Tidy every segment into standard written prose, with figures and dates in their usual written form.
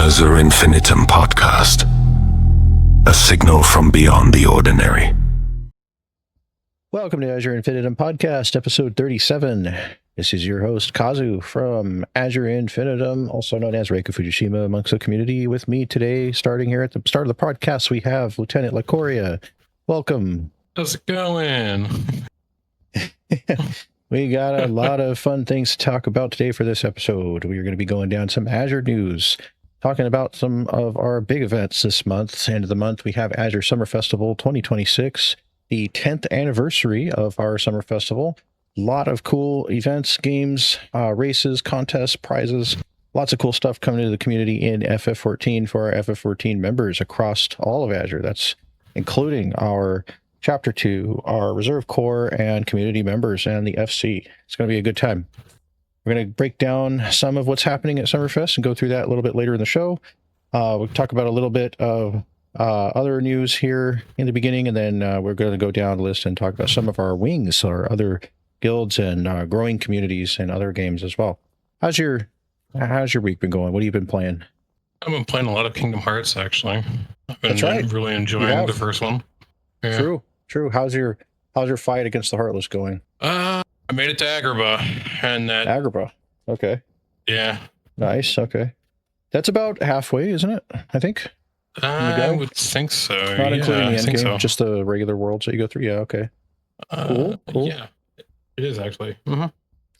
Azure Infinitum podcast. A signal from beyond the ordinary. Welcome to Azure Infinitum podcast, episode 37. This is your host, Kazu from Azure Infinitum, also known as Reika Fuji-shima amongst the community. With me today, starting here at the start of the podcast, we have Lieutenant Lacoria. Welcome. How's it going? We got a lot of fun things to talk about today for this episode. We are going to be going down some Azure news, talking about some of our big events this month. End of the month, we have Azure Summer Festival 2026, the 10th anniversary of our Summer Festival. A lot of cool events, games, races, contests, prizes, lots of cool stuff coming to the community in FF14 for our FF14 members across all of Azure. That's including our Chapter 2, our Reserve Corps and community members, and the FC. It's going to be a good time. We're going to break down some of what's happening at Summerfest and go through that a little bit later in the show. We'll talk about a little bit of other news here in the beginning, and then we're going to go down the list and talk about some of our wings, our other guilds and growing communities and other games as well. How's your week been going? What have you been playing? I've been playing a lot of Kingdom Hearts, actually. I've been really enjoying the first one. Yeah. True. How's your fight against the Heartless going? I made it to Agrabah, and that Agrabah. Okay. Yeah. Nice. Okay. That's about halfway, isn't it? I think. I would think so. Not including the end game, just the regular worlds that you go through. Yeah. Okay. Cool. Yeah. It is actually. Mm-hmm.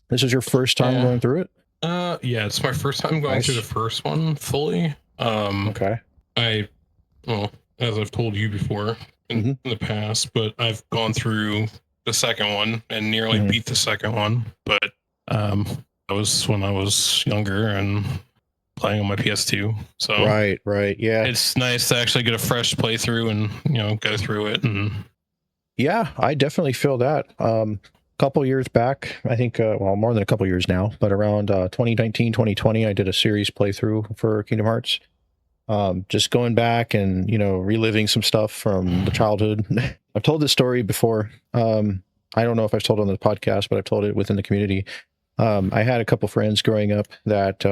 This is your first time going through it? Yeah, it's my first time going through the first one fully. Okay. As I've told you before in the past, but I've gone through the second one and nearly beat the second one. But that was when I was younger and playing on my PS2. So right, yeah. It's nice to actually get a fresh playthrough and go through it. And yeah, I definitely feel that. Couple years back, I think, more than a couple years now, but around 2019, 2020, I did a series playthrough for Kingdom Hearts. Just going back and, reliving some stuff from the childhood. I've told this story before. I don't know if I've told it on the podcast, but I've told it within the community. I had a couple friends growing up that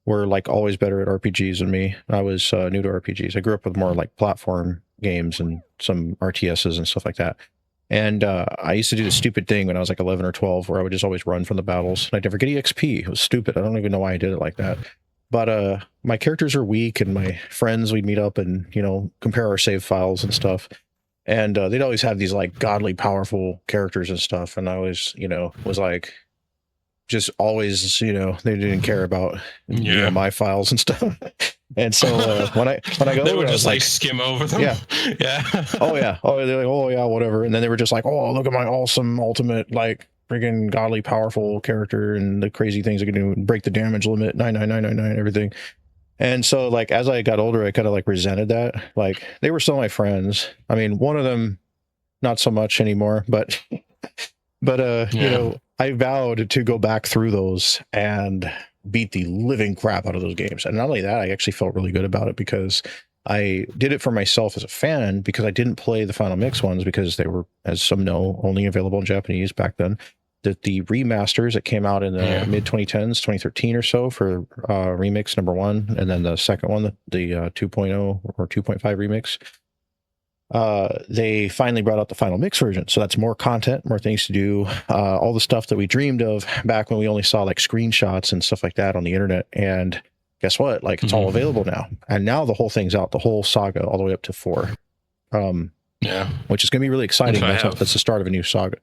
were like always better at RPGs than me. I was new to RPGs. I grew up with more like platform games and some RTSs and stuff like that. And I used to do this stupid thing when I was like 11 or 12 where I would just always run from the battles. I'd never get EXP. It was stupid. I don't even know why I did it like that. But my characters are weak, and my friends, we'd meet up and, compare our save files and stuff. And they'd always have these like godly powerful characters and stuff. And I always, was like, just always, they didn't care about my files and stuff. And so when I go, they would just like skim over them. Yeah. Oh yeah. Oh, they're like, oh yeah, whatever. And then they were just like, oh, look at my awesome ultimate, like freaking godly powerful character and the crazy things I can do, break the damage limit, 99999, everything. And so like as I got older, I kind of like resented that. Like they were still my friends. I mean, one of them, not so much anymore, but I vowed to go back through those and beat the living crap out of those games. And not only that, I actually felt really good about it because I did it for myself as a fan, because I didn't play the Final Mix ones because they were, as some know, only available in Japanese back then. The remasters that came out in the mid 2010s, 2013 or so for remix number 1, and then the second one, the 2.0 or 2.5 remix, they finally brought out the Final Mix version. So that's more content, more things to do, all the stuff that we dreamed of back when we only saw like screenshots and stuff like that on the internet. And guess what? Like it's all available now. And now the whole thing's out, the whole saga, all the way up to 4. Which is going to be really exciting. That's the start of a new saga.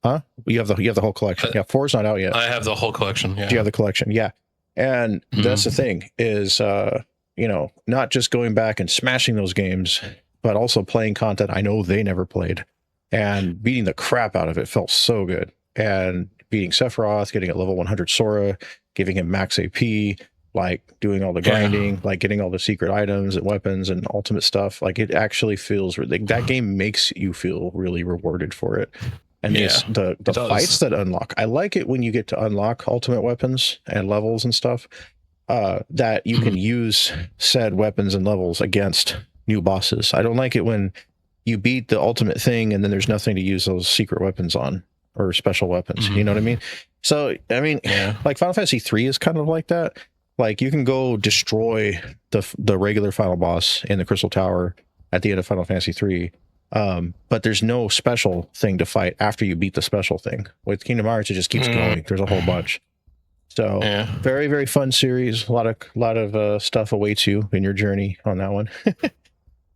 Huh? You have the whole collection. Yeah, 4's not out yet. I have the whole collection. Yeah. Do you have the collection? Yeah. And that's the thing is, not just going back and smashing those games, but also playing content I know they never played and beating the crap out of it. Felt so good. And beating Sephiroth, getting at level 100 Sora, giving him max AP, like doing all the grinding, like getting all the secret items and weapons and ultimate stuff. Like it actually feels like that game makes you feel really rewarded for it. And the fights that unlock, I like it when you get to unlock ultimate weapons and levels and stuff, that you can use said weapons and levels against new bosses. I don't like it when you beat the ultimate thing and then there's nothing to use those secret weapons on or special weapons. You know what I mean? So, I mean, like Final Fantasy 3 is kind of like that. Like, you can go destroy the regular final boss in the Crystal Tower at the end of Final Fantasy 3. But there's no special thing to fight after you beat the special thing. With Kingdom Hearts, it just keeps going. There's a whole bunch. So very, very fun series. A lot of stuff awaits you in your journey on that one.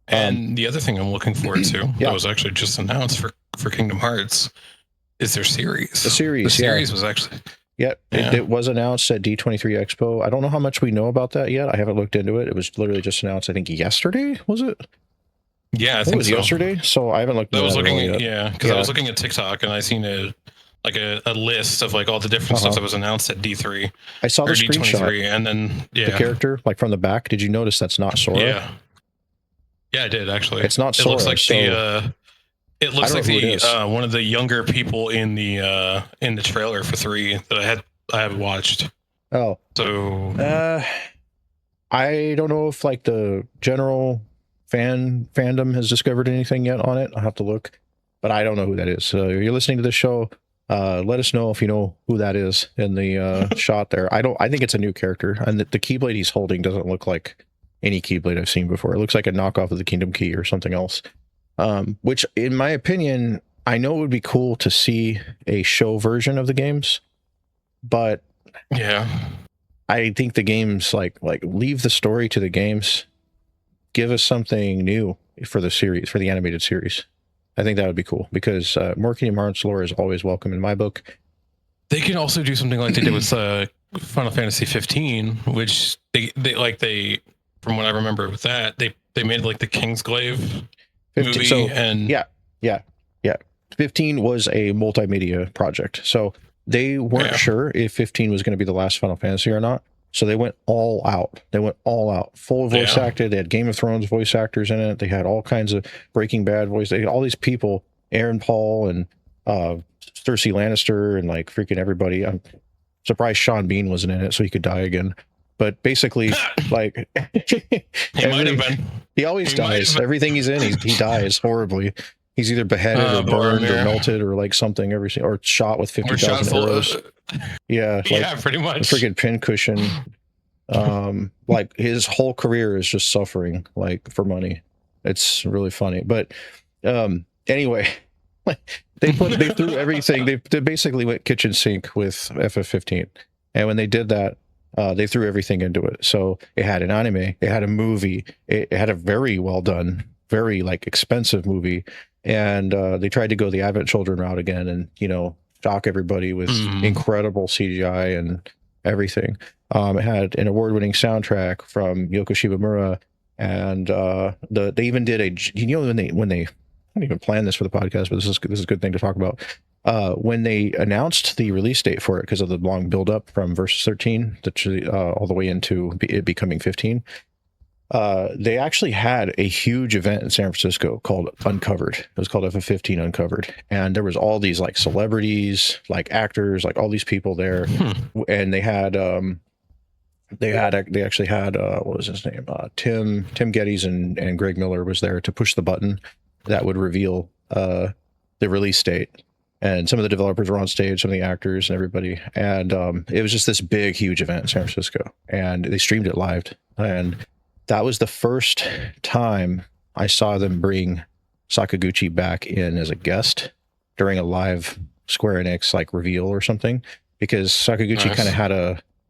And the other thing I'm looking forward to that was actually just announced for Kingdom Hearts is their series. The series was actually... It was announced at D23 Expo. I don't know how much we know about that yet. I haven't looked into it. It was literally just announced, I think, yesterday, was it? Yeah, I think it was so. Yesterday, so I haven't looked into it. Because I was looking at TikTok and I seen a list of like all the different stuff that was announced at D3. I saw the screenshot. D23, and then the character, like from the back. Did you notice that's not Sora? Yeah, I did actually. It's not Sora. It looks like it looks like the one of the younger people in the trailer for 3 that I have watched. Oh, so I don't know if like the general fandom has discovered anything yet on it. I'll have to look, but I don't know who that is. So you're listening to this show. Let us know if you know who that is in the shot there. I think it's a new character, and the Keyblade he's holding doesn't look like any Keyblade I've seen before. It looks like a knockoff of the Kingdom Key or something else. Which, in my opinion, I know it would be cool to see a show version of the games, but I think the games like leave the story to the games. Give us something new for the series, for the animated series. I think that would be cool because more Kingdom Hearts lore is always welcome in my book. They can also do something like they did with Final Fantasy 15, which they from what I remember with that, they made like the Kingsglaive 15, movie. So, and yeah. 15 was a multimedia project, so they weren't sure if 15 was going to be the last Final Fantasy or not. So they went all out. Full voice acted. They had Game of Thrones voice actors in it. They had all kinds of Breaking Bad voice. They had all these people, Aaron Paul and Cersei Lannister and like freaking everybody. I'm surprised Sean Bean wasn't in it so he could die again. But basically, like he might have been. He always dies. Everything he's in, he dies horribly. He's either beheaded or burned or melted or like something or shot with 50,000 arrows. Pretty much. A freaking pincushion. Like his whole career is just suffering like for money. It's really funny. But anyway, they threw everything. They basically went kitchen sink with FF15. And when they did that, they threw everything into it. So it had an anime, it had a movie, it had a very well done, very like expensive movie. And they tried to go the Advent Children route again and, shock everybody with incredible CGI and everything. It had an award-winning soundtrack from Yoko Shimomura. And they even did when they I didn't even plan this for the podcast, but this is a good thing to talk about. When they announced the release date for it, because of the long build-up from Versus 13 all the way into it becoming 15, they actually had a huge event in San Francisco called Uncovered. It was called FF15 Uncovered, and there was all these like celebrities, like actors, like all these people there, and they actually had what was his name? Tim Geddes and Greg Miller was there to push the button that would reveal the release date. And some of the developers were on stage, some of the actors and everybody. And it was just this big, huge event in San Francisco. And they streamed it live. And that was the first time I saw them bring Sakaguchi back in as a guest during a live Square Enix like reveal or something. Because Sakaguchi kind of had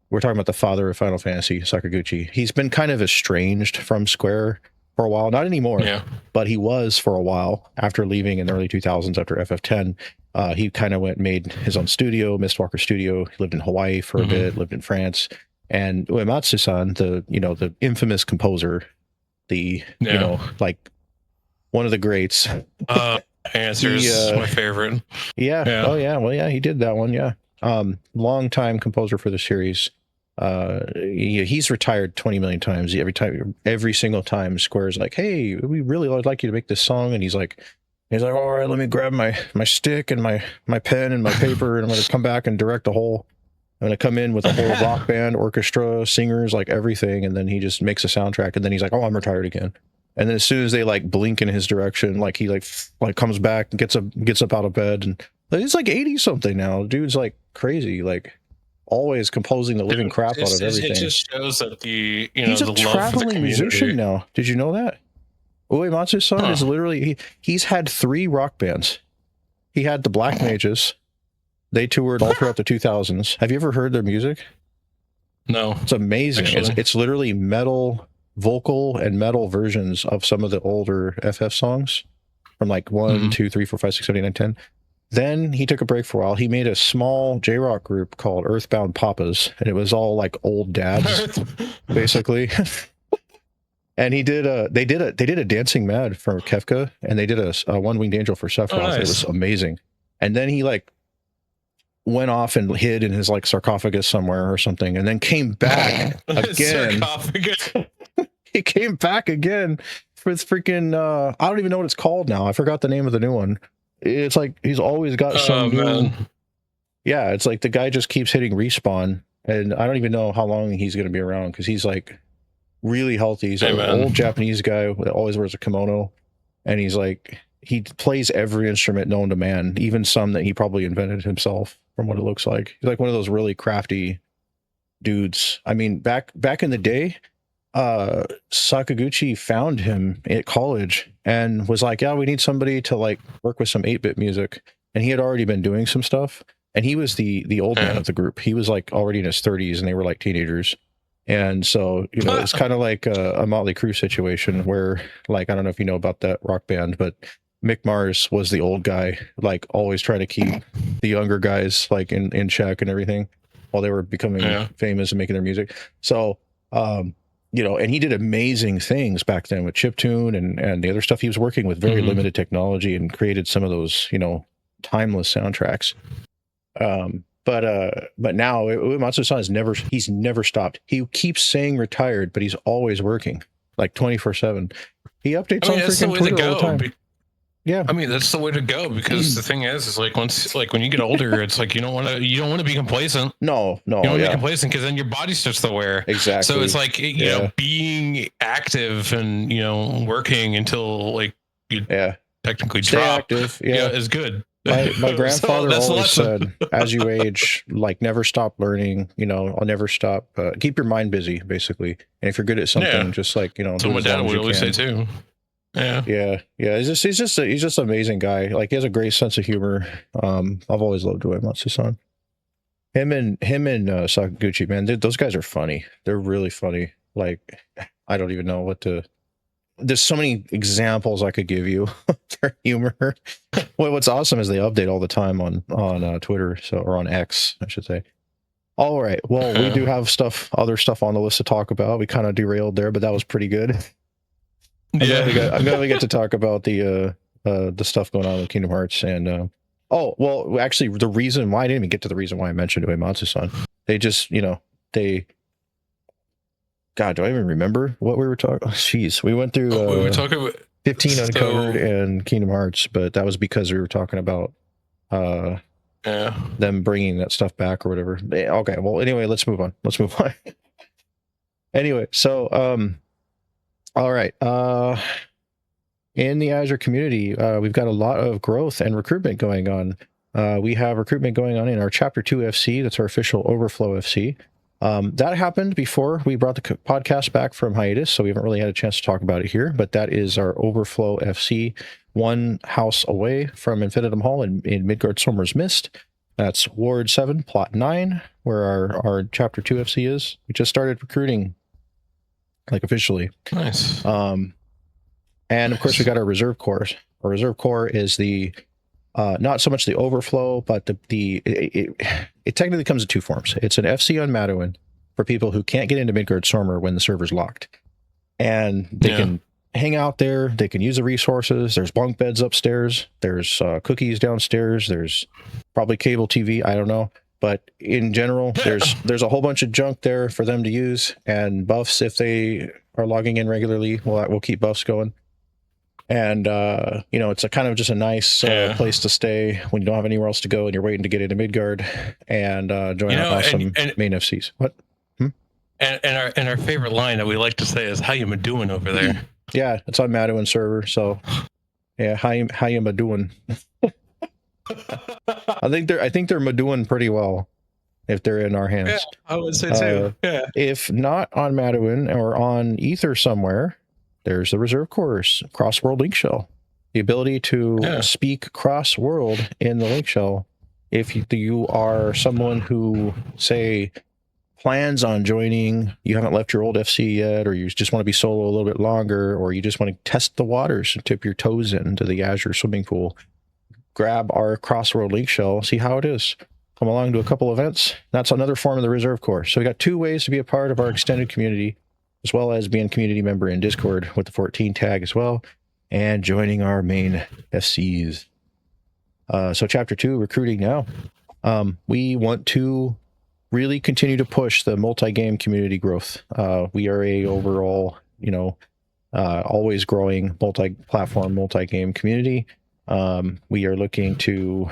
we're talking about the father of Final Fantasy, Sakaguchi. He's been kind of estranged from Square for a while. Not anymore, but he was for a while after leaving in the early 2000s after FF10. He kind of made his own studio, Mistwalker Studio. He lived in Hawaii for a bit, lived in France. And Uematsu-san, the infamous composer, like one of the greats. Answers my favorite. Yeah. Oh yeah. Well, yeah, he did that one. Yeah. Long time composer for the series. He's retired 20 million times. Every single time Square's like, hey, we really would like you to make this song. And he's like, all right, let me grab my stick and my pen and my paper, and I'm going to come back and direct I'm going to come in with a whole rock band, orchestra, singers, like everything. And then he just makes a soundtrack, and then he's like, oh, I'm retired again. And then as soon as they like blink in his direction, like he like comes back and gets up out of bed, and he's like 80 something now. Dude's like crazy. Like always composing the living crap out of everything. It just shows that he's a the traveling musician now. Did you know that? Uematsu-san is literally he's had 3 rock bands. He had the Black Mages. They toured all throughout the 2000s. Have you ever heard their music? No. It's amazing. It's literally metal vocal and metal versions of some of the older FF songs from like 1, 2, 3, 4, 5, 6, 7, 8, 9, 10. Then he took a break for a while. He made a small J-rock group called Earthbound Papas, and it was all like old dads, basically. And they did a Dancing Mad for Kefka, and they did a One Winged Angel for Sephiroth. Nice. It was amazing. And then he like went off and hid in his like sarcophagus somewhere or something, and then came back again. He came back again for this freaking I don't even know what it's called now. I forgot the name of the new one. It's like he's always got some new. Yeah, it's like the guy just keeps hitting respawn, and I don't even know how long he's going to be around because he's like really healthy. He's an old Japanese guy that always wears a kimono, and he's like he plays every instrument known to man, even some that he probably invented himself. From what it looks like, he's like one of those really crafty dudes. I mean, back in the day, Sakaguchi found him at college and was like, "Yeah, we need somebody to like work with some 8-bit music." And he had already been doing some stuff, and he was the old man of the group. He was like already in his 30s, and they were like teenagers. And so it's kind of like a Motley Crue situation where, like, I don't know if you know about that rock band, but Mick Mars was the old guy, like always trying to keep the younger guys like in check and everything while they were becoming famous and making their music. So, and he did amazing things back then with chiptune and the other stuff. He was working with very limited technology and created some of those, timeless soundtracks. But now Uematsu-san he's never stopped. He keeps saying retired, but he's always working like 24/7. He updates on freaking Twitter all the time. Yeah, I mean that's the way to go because the thing is like when you get older, it's like you don't want to be complacent. No, you don't want to be complacent because then your body starts to wear. Exactly. So it's like being active and working until like you technically stay drop. Active, is good. My grandfather always said, as you age, like never stop learning. I'll never stop. Keep your mind busy, basically. And if you're good at something, just like so my dad would always say too. Yeah. He's just an amazing guy. Like he has a great sense of humor. I've always loved Uematsu-san. Him and Sakaguchi, man, those guys are funny. They're really funny. Like I don't even know what to. There's so many examples I could give you of their humor. What's awesome is they update all the time on Twitter, or on X, I should say. All right. Well, we do have other stuff on the list to talk about. We kind of derailed there, but that was pretty good. I'm glad we get to talk about the stuff going on with Kingdom Hearts and actually the reason why I didn't even get to the reason why I mentioned Uematsu-san. They just God, do I even remember what we were talking? Jeez, we went through. We were talking about 15 Uncovered and Kingdom Hearts, but that was because we were talking about them bringing that stuff back or whatever. Okay, well, anyway, let's move on. Anyway, so all right. In the Azure community, we've got a lot of growth and recruitment going on. We have recruitment going on in our Chapter 2 FC. That's our official Overflow FC. That happened before we brought the podcast back from hiatus, so we haven't really had a chance to talk about it here, but that is our Overflow FC, one house away from Infinitum Hall in Midgard-Sommer's Mist. That's Ward 7, Plot 9, where our Chapter 2 FC is. We just started recruiting, like, officially. Nice. And, of course, we got our Reserve Corps. Our Reserve Corps is the not so much the Overflow, but it technically comes in two forms. It's an FC on Madoin for people who can't get into Midgard-Sommer when the server's locked. And they can hang out there. They can use the resources. There's bunk beds upstairs. There's cookies downstairs. There's probably cable TV. I don't know. But in general, there's a whole bunch of junk there for them to use, and buffs if they are logging in regularly. We'll keep buffs going. And, it's a kind of just a nice place to stay when you don't have anywhere else to go and you're waiting to get into Midgard and join our awesome main FCs. What? And our favorite line that we like to say is, "How you doing over there?" Yeah, it's on Madoin server. So, yeah, how you doing? I think they're doing pretty well. if they're in our hands. Yeah, I would say too. Yeah. If not on Madeline or on Ether somewhere, there's the Reserve Course cross-world link shell. The ability to speak cross-world in the link shell. If you are someone who, say, plans on joining, you haven't left your old FC yet, or you just want to be solo a little bit longer, or you just want to test the waters and dip your toes into the Azure swimming pool, grab our cross-world link shell, see how it is. Come along to a couple events. That's another form of the Reserve Corps. So we got 2 ways to be a part of our extended community, as well as being a community member in Discord with the 14 tag as well, and joining our main FCs. So Chapter 2, recruiting now. We want to really continue to push the multi-game community growth. We are a overall, always growing multi-platform, multi-game community. We are looking to,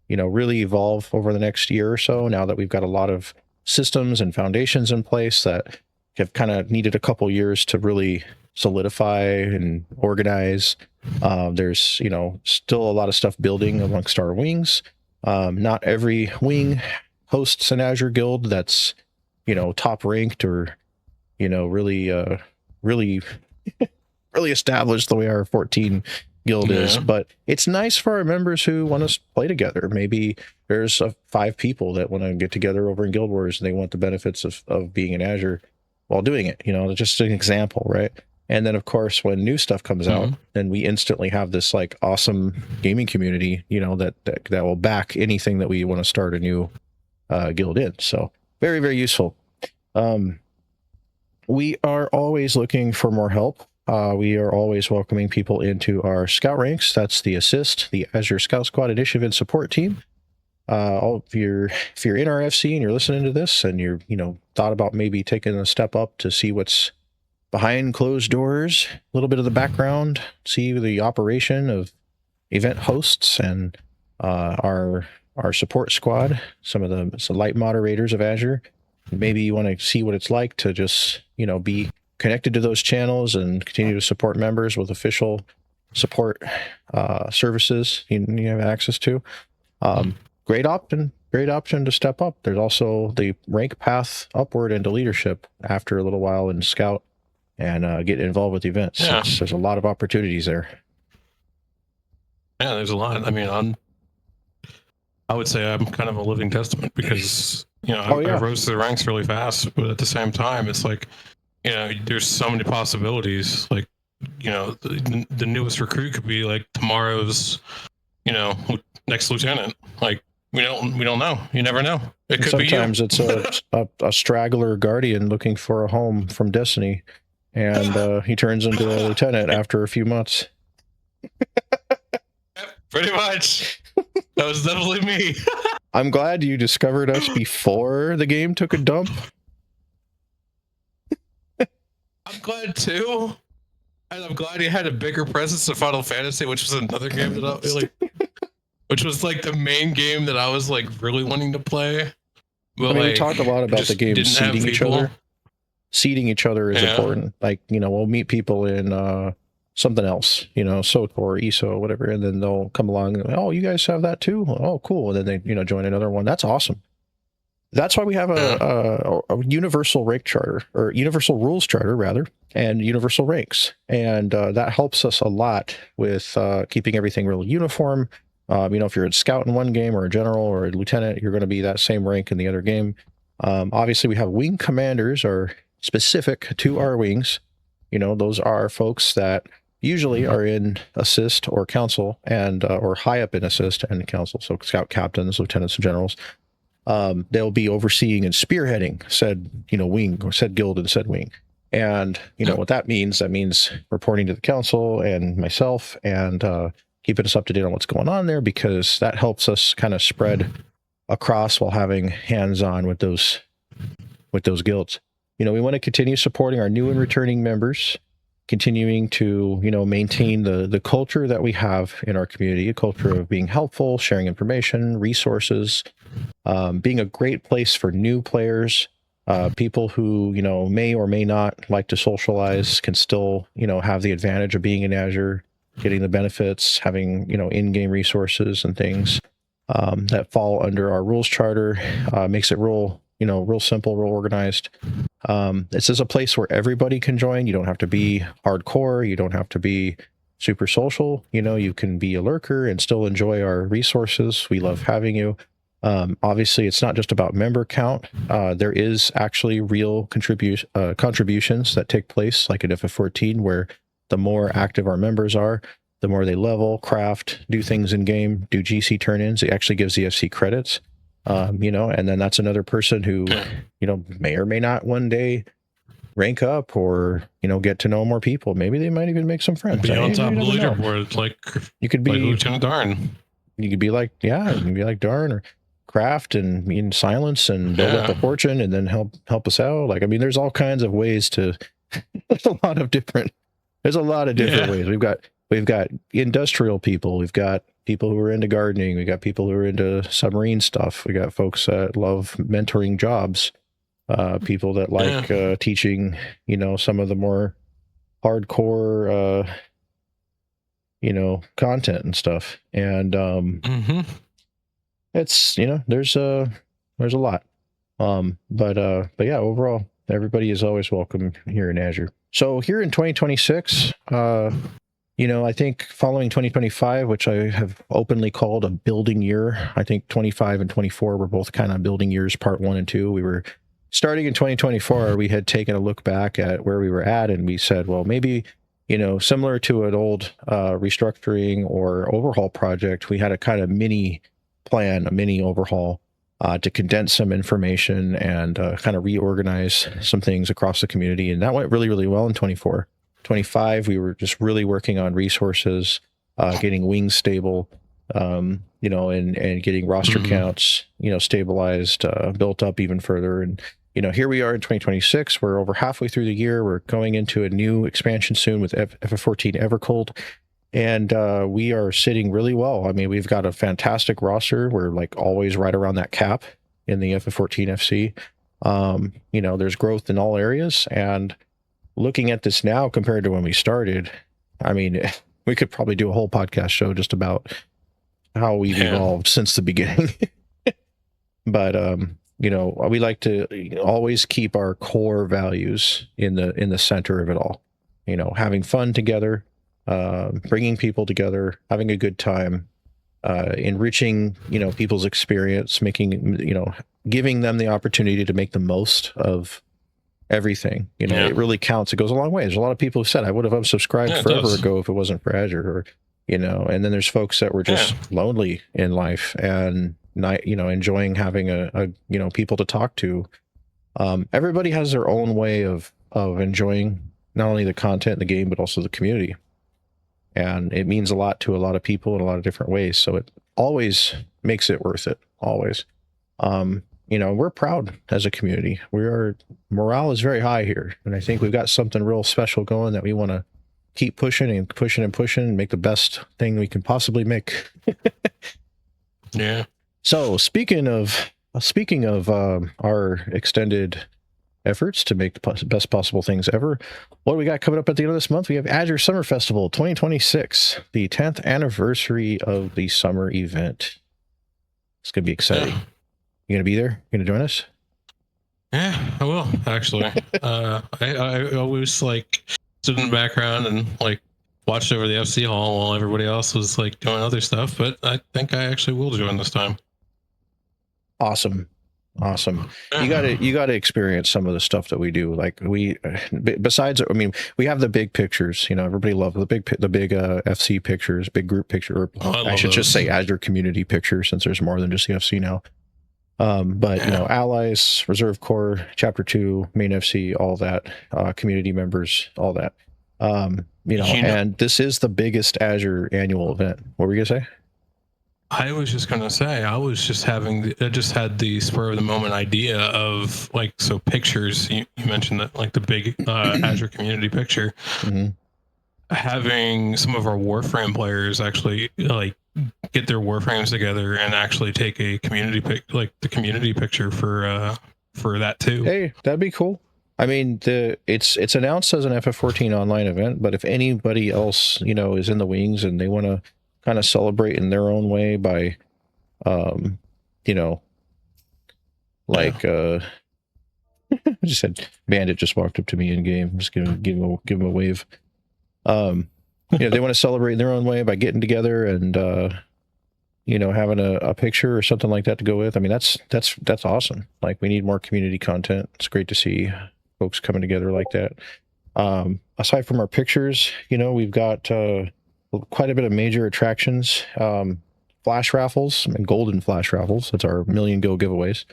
really evolve over the next year or so, now that we've got a lot of systems and foundations in place that have kind of needed a couple years to really solidify and organize. There's, still a lot of stuff building amongst our wings. Not every wing hosts an Azure guild that's, top ranked or, really established the way our 14 guild is, but it's nice for our members who want to play together. Maybe there's 5 people that want to get together over in Guild Wars and they want the benefits of being in Azure while doing it, just an example, right? And then of course, when new stuff comes out, then we instantly have this like awesome gaming community, that will back anything that we want to start a new guild in. So very, very useful. We are always looking for more help. We are always welcoming people into our scout ranks. That's the Assist, the Azure Scout Squad Initiative and Support Team. If you're in our FC and you're listening to this and you're, thought about maybe taking a step up to see what's behind closed doors, a little bit of the background, see the operation of event hosts and our support squad, some light moderators of Azure. Maybe you want to see what it's like to just, be connected to those channels and continue to support members with official support services you have access to. Great option to step up. There's also the rank path upward into leadership after a little while in Scout and get involved with events. Yeah. There's a lot of opportunities there. Yeah, there's a lot. I mean, I would say I'm kind of a living testament because, I rose to the ranks really fast, but at the same time, it's like, there's so many possibilities. Like, the newest recruit could be like tomorrow's, next lieutenant. Like, we don't know. You never know. It could Sometimes be it's a straggler guardian looking for a home from Destiny, and he turns into a lieutenant after a few months. Pretty much. That was definitely me. I'm glad you discovered us before the game took a dump. I'm glad too. And I'm glad he had a bigger presence in Final Fantasy, which was another game that which was like the main game that I was like really wanting to play. But we talk a lot about the game seeding each other. Seeding each other is important. Like, we'll meet people in something else, SOTOR, ESO, whatever, and then they'll come along and, oh, you guys have that too? Oh, cool. And then they, join another one. That's awesome. That's why we have a universal rank charter, or universal rules charter, rather, and universal ranks. And that helps us a lot with keeping everything real uniform. If you're a scout in one game or a general or a lieutenant, you're going to be that same rank in the other game. Obviously, we have wing commanders are specific to our wings. Those are folks that usually are in assist or council and or high up in assist and council. So scout captains, lieutenants, and generals. They'll be overseeing and spearheading said, wing or said guild and said wing. And what that means reporting to the council and myself and keeping us up to date on what's going on there, because that helps us kind of spread across while having hands-on with those guilds. We want to continue supporting our new and returning members, continuing to, maintain the culture that we have in our community, a culture of being helpful, sharing information, resources, being a great place for new players, people who, may or may not like to socialize can still, have the advantage of being in Azure, getting the benefits, having, in-game resources and things. that fall under our rules charter. Makes it real simple, real organized. This is a place where everybody can join. You don't have to be hardcore. You don't have to be super social. You can be a lurker and still enjoy our resources. We love having you. Obviously, it's not just about member count. There is actually real contributions that take place, like in FF14, where the more active our members are, the more they level, craft, do things in game, do GC turn-ins. It actually gives the FC credits. And then that's another person who, may or may not one day rank up or, get to know more people. Maybe they might even make some friends. Be on top of the leaderboard, like you could be like Lieutenant Darn. You could be like, you can be like Darn or craft and in silence and build up a fortune and then help us out. Like, I mean, there's all kinds of ways to, there's a lot of different ways. We've got industrial people. We've got people who are into gardening. We got people who are into submarine stuff. We got folks that love mentoring jobs. People that like teaching, some of the more hardcore, content and stuff. And it's there's a lot. But yeah, overall, everybody is always welcome here in Azure. So here in 2026, I think following 2025, which I have openly called a building year, I think 25 and 24 were both kind of building years, part 1 and 2. We were starting in 2024. We had taken a look back at where we were at, and we said, well, maybe, similar to an old restructuring or overhaul project, we had a kind of mini plan, a mini overhaul to condense some information and kind of reorganize some things across the community. And that went really, really well in 24. 25, we were just really working on resources, getting wings stable, and getting roster counts, stabilized, built up even further. And, here we are in 2026. We're over halfway through the year. We're going into a new expansion soon with FF14 Evercold. And we are sitting really well. I mean, we've got a fantastic roster. We're like always right around that cap in the FF14 FC. There's growth in all areas. And looking at this now compared to when we started, I mean, we could probably do a whole podcast show just about how we've evolved since the beginning. But, we like to always keep our core values in the center of it all, having fun together, bringing people together, having a good time, enriching, people's experience, giving them the opportunity to make the most of everything. It really counts. It goes a long way. There's a lot of people who said I would have unsubscribed forever ago if it wasn't for Azure, or and then there's folks that were just lonely in life and not enjoying having a people to talk to. Everybody has their own way of enjoying not only the content in the game but also the community, and it means a lot to a lot of people in a lot of different ways, so it always makes it worth it, always. We're proud as a community. Morale is very high here. And I think we've got something real special going that we want to keep pushing and make the best thing we can possibly make. Yeah. So speaking of our extended efforts to make the best possible things ever, what do we got coming up at the end of this month? We have Azure Summer Festival 2026, the 10th anniversary of the summer event. It's going to be exciting. Yeah. You going to be there? You going to join us? Yeah, I will, actually. I always stood in the background and watched over the FC hall while everybody else was doing other stuff, but I think I actually will join this time. Awesome. You got to experience some of the stuff that we do. Besides, I mean, we have the big pictures, everybody loves the big FC pictures, big group picture, or I should just say Azure community picture, since there's more than just the FC now. But allies, reserve corps, chapter 2, main FC, all that, community members, all that, and this is the biggest Azure annual event. What were you gonna say? I was just gonna say, I just had the spur of the moment idea of pictures. You mentioned that the big Azure community picture, having some of our Warframe players actually get their Warframes together and actually take a community the community picture for that too. Hey, that'd be cool. I mean, it's announced as an FF14 online event, but if anybody else, is in the wings and they want to kind of celebrate in their own way by, You know, like I just had Bandit just walked up to me in game. I'm just gonna give him a wave. You know, they want to celebrate in their own way by getting together and you know, having a picture or something like that to go with. I mean, that's awesome. Like, we need more community content. It's great to see folks coming together like that. Aside from our pictures, you know, we've got quite a bit of major attractions, flash raffles and golden flash raffles. That's our million go giveaways.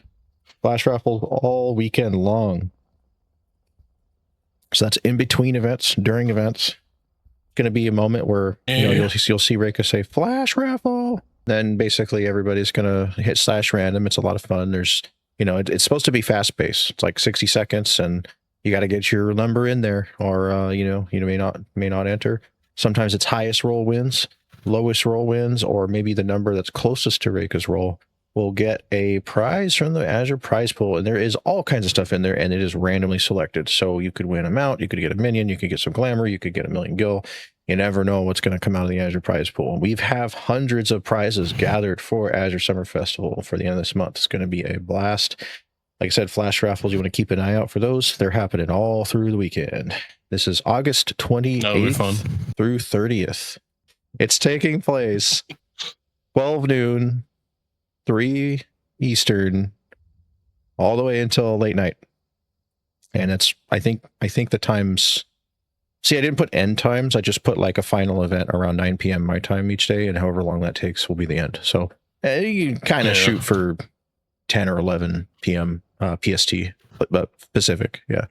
Flash raffles all weekend long. So that's in between events, during events. Going to be a moment where you know you'll see Reika say flash raffle. Then basically everybody's going to hit /random. It's a lot of fun. There's, you know, it's supposed to be fast paced. It's like 60 seconds and you got to get your number in there or, you know, you may not enter. Sometimes it's highest roll wins, lowest roll wins, or maybe the number that's closest to Reika's roll will get a prize from the Azure prize pool. And there is all kinds of stuff in there and it is randomly selected. So you could win a mount, you could get a minion, you could get some glamour, you could get a million gil. You never know what's going to come out of the Azure prize pool. We have hundreds of prizes gathered for Azure Summer Festival for the end of this month. It's going to be a blast. Like I said, flash raffles, you want to keep an eye out for those. They're happening all through the weekend. This is August 28th through 30th. It's taking place 12 noon, 3 Eastern, all the way until late night. And it's, I think the times... See, I didn't put end times. I just put like a final event around 9 p.m. my time each day, and however long that takes will be the end. So you kind of shoot for 10 or 11 p.m. PST, but Pacific, yeah.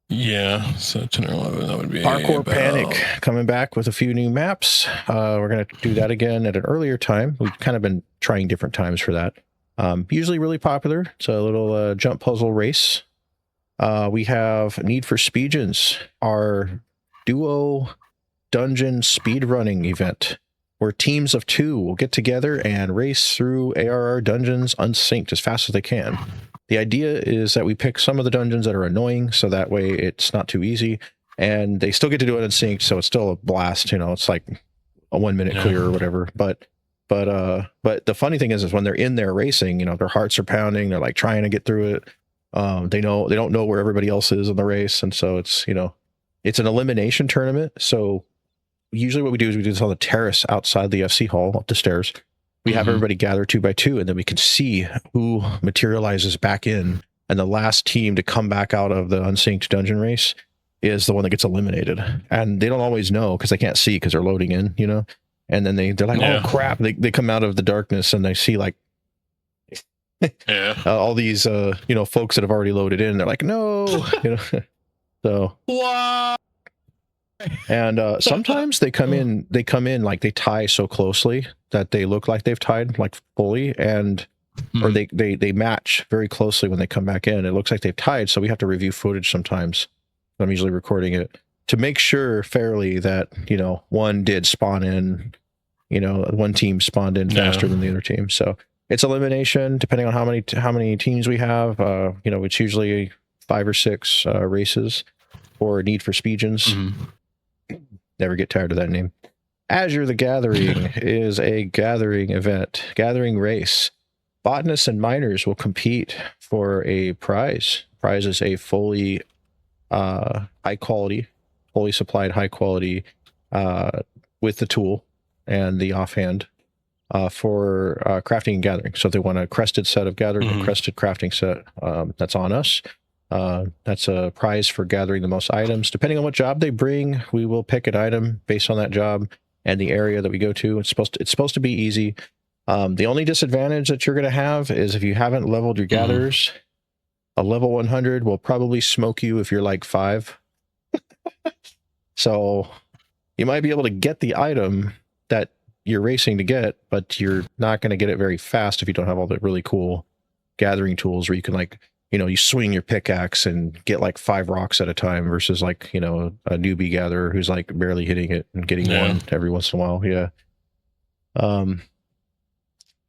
Yeah, so 10 or 11, that would be Parkour Panic coming back with a few new maps. We're going to do that again at an earlier time. We've kind of been trying different times for that. Usually really popular. It's a little jump puzzle race. We have Need for Speedgens, our duo dungeon speedrunning event where teams of 2 will get together and race through ARR dungeons unsynced as fast as they can. The idea is that we pick some of the dungeons that are annoying so that way it's not too easy and they still get to do it unsynced, so it's still a blast. You know, it's like a 1 minute clear or whatever. But the funny thing is when they're in there racing, you know, their hearts are pounding, they're like trying to get through it. They don't know where everybody else is in the race, and so it's, you know, it's an elimination tournament. So usually what we do is we do this on the terrace outside the FC hall, up the stairs. We have everybody gather 2 by 2, and then we can see who materializes back in. And the last team to come back out of the unsynced dungeon race is the one that gets eliminated. And they don't always know because they can't see because they're loading in, you know. And then they're like, oh crap! They come out of the darkness and they see like all these you know, folks that have already loaded in. They're like, no, you know. So what? And sometimes they come in like they tie so closely that they look like they've tied like fully, and or they match very closely when they come back in. It looks like they've tied, so we have to review footage sometimes. I'm usually recording it to make sure fairly that, you know, one did spawn in, you know, one team spawned in faster than the other team. So it's elimination depending on how many teams we have. You know, it's usually 5 or 6 races for Need for Speedgens. Never get tired of that name. Azure the Gathering is a gathering event, gathering race. Botanists and miners will compete for a prize. Prize is a fully high quality, fully supplied high quality with the tool and the offhand for crafting and gathering. So if they want a crested set of gathering, a crested crafting set, that's on us. That's a prize for gathering the most items. Depending on what job they bring, we will pick an item based on that job and the area that we go to. It's supposed to be easy. The only disadvantage that you're going to have is if you haven't leveled your gatherers, a level 100 will probably smoke you if you're like 5. So you might be able to get the item that you're racing to get, but you're not going to get it very fast if you don't have all the really cool gathering tools where you can, like, you know, you swing your pickaxe and get like 5 rocks at a time versus like, you know, a newbie gatherer who's like barely hitting it and getting one every once in a while. Yeah. Hide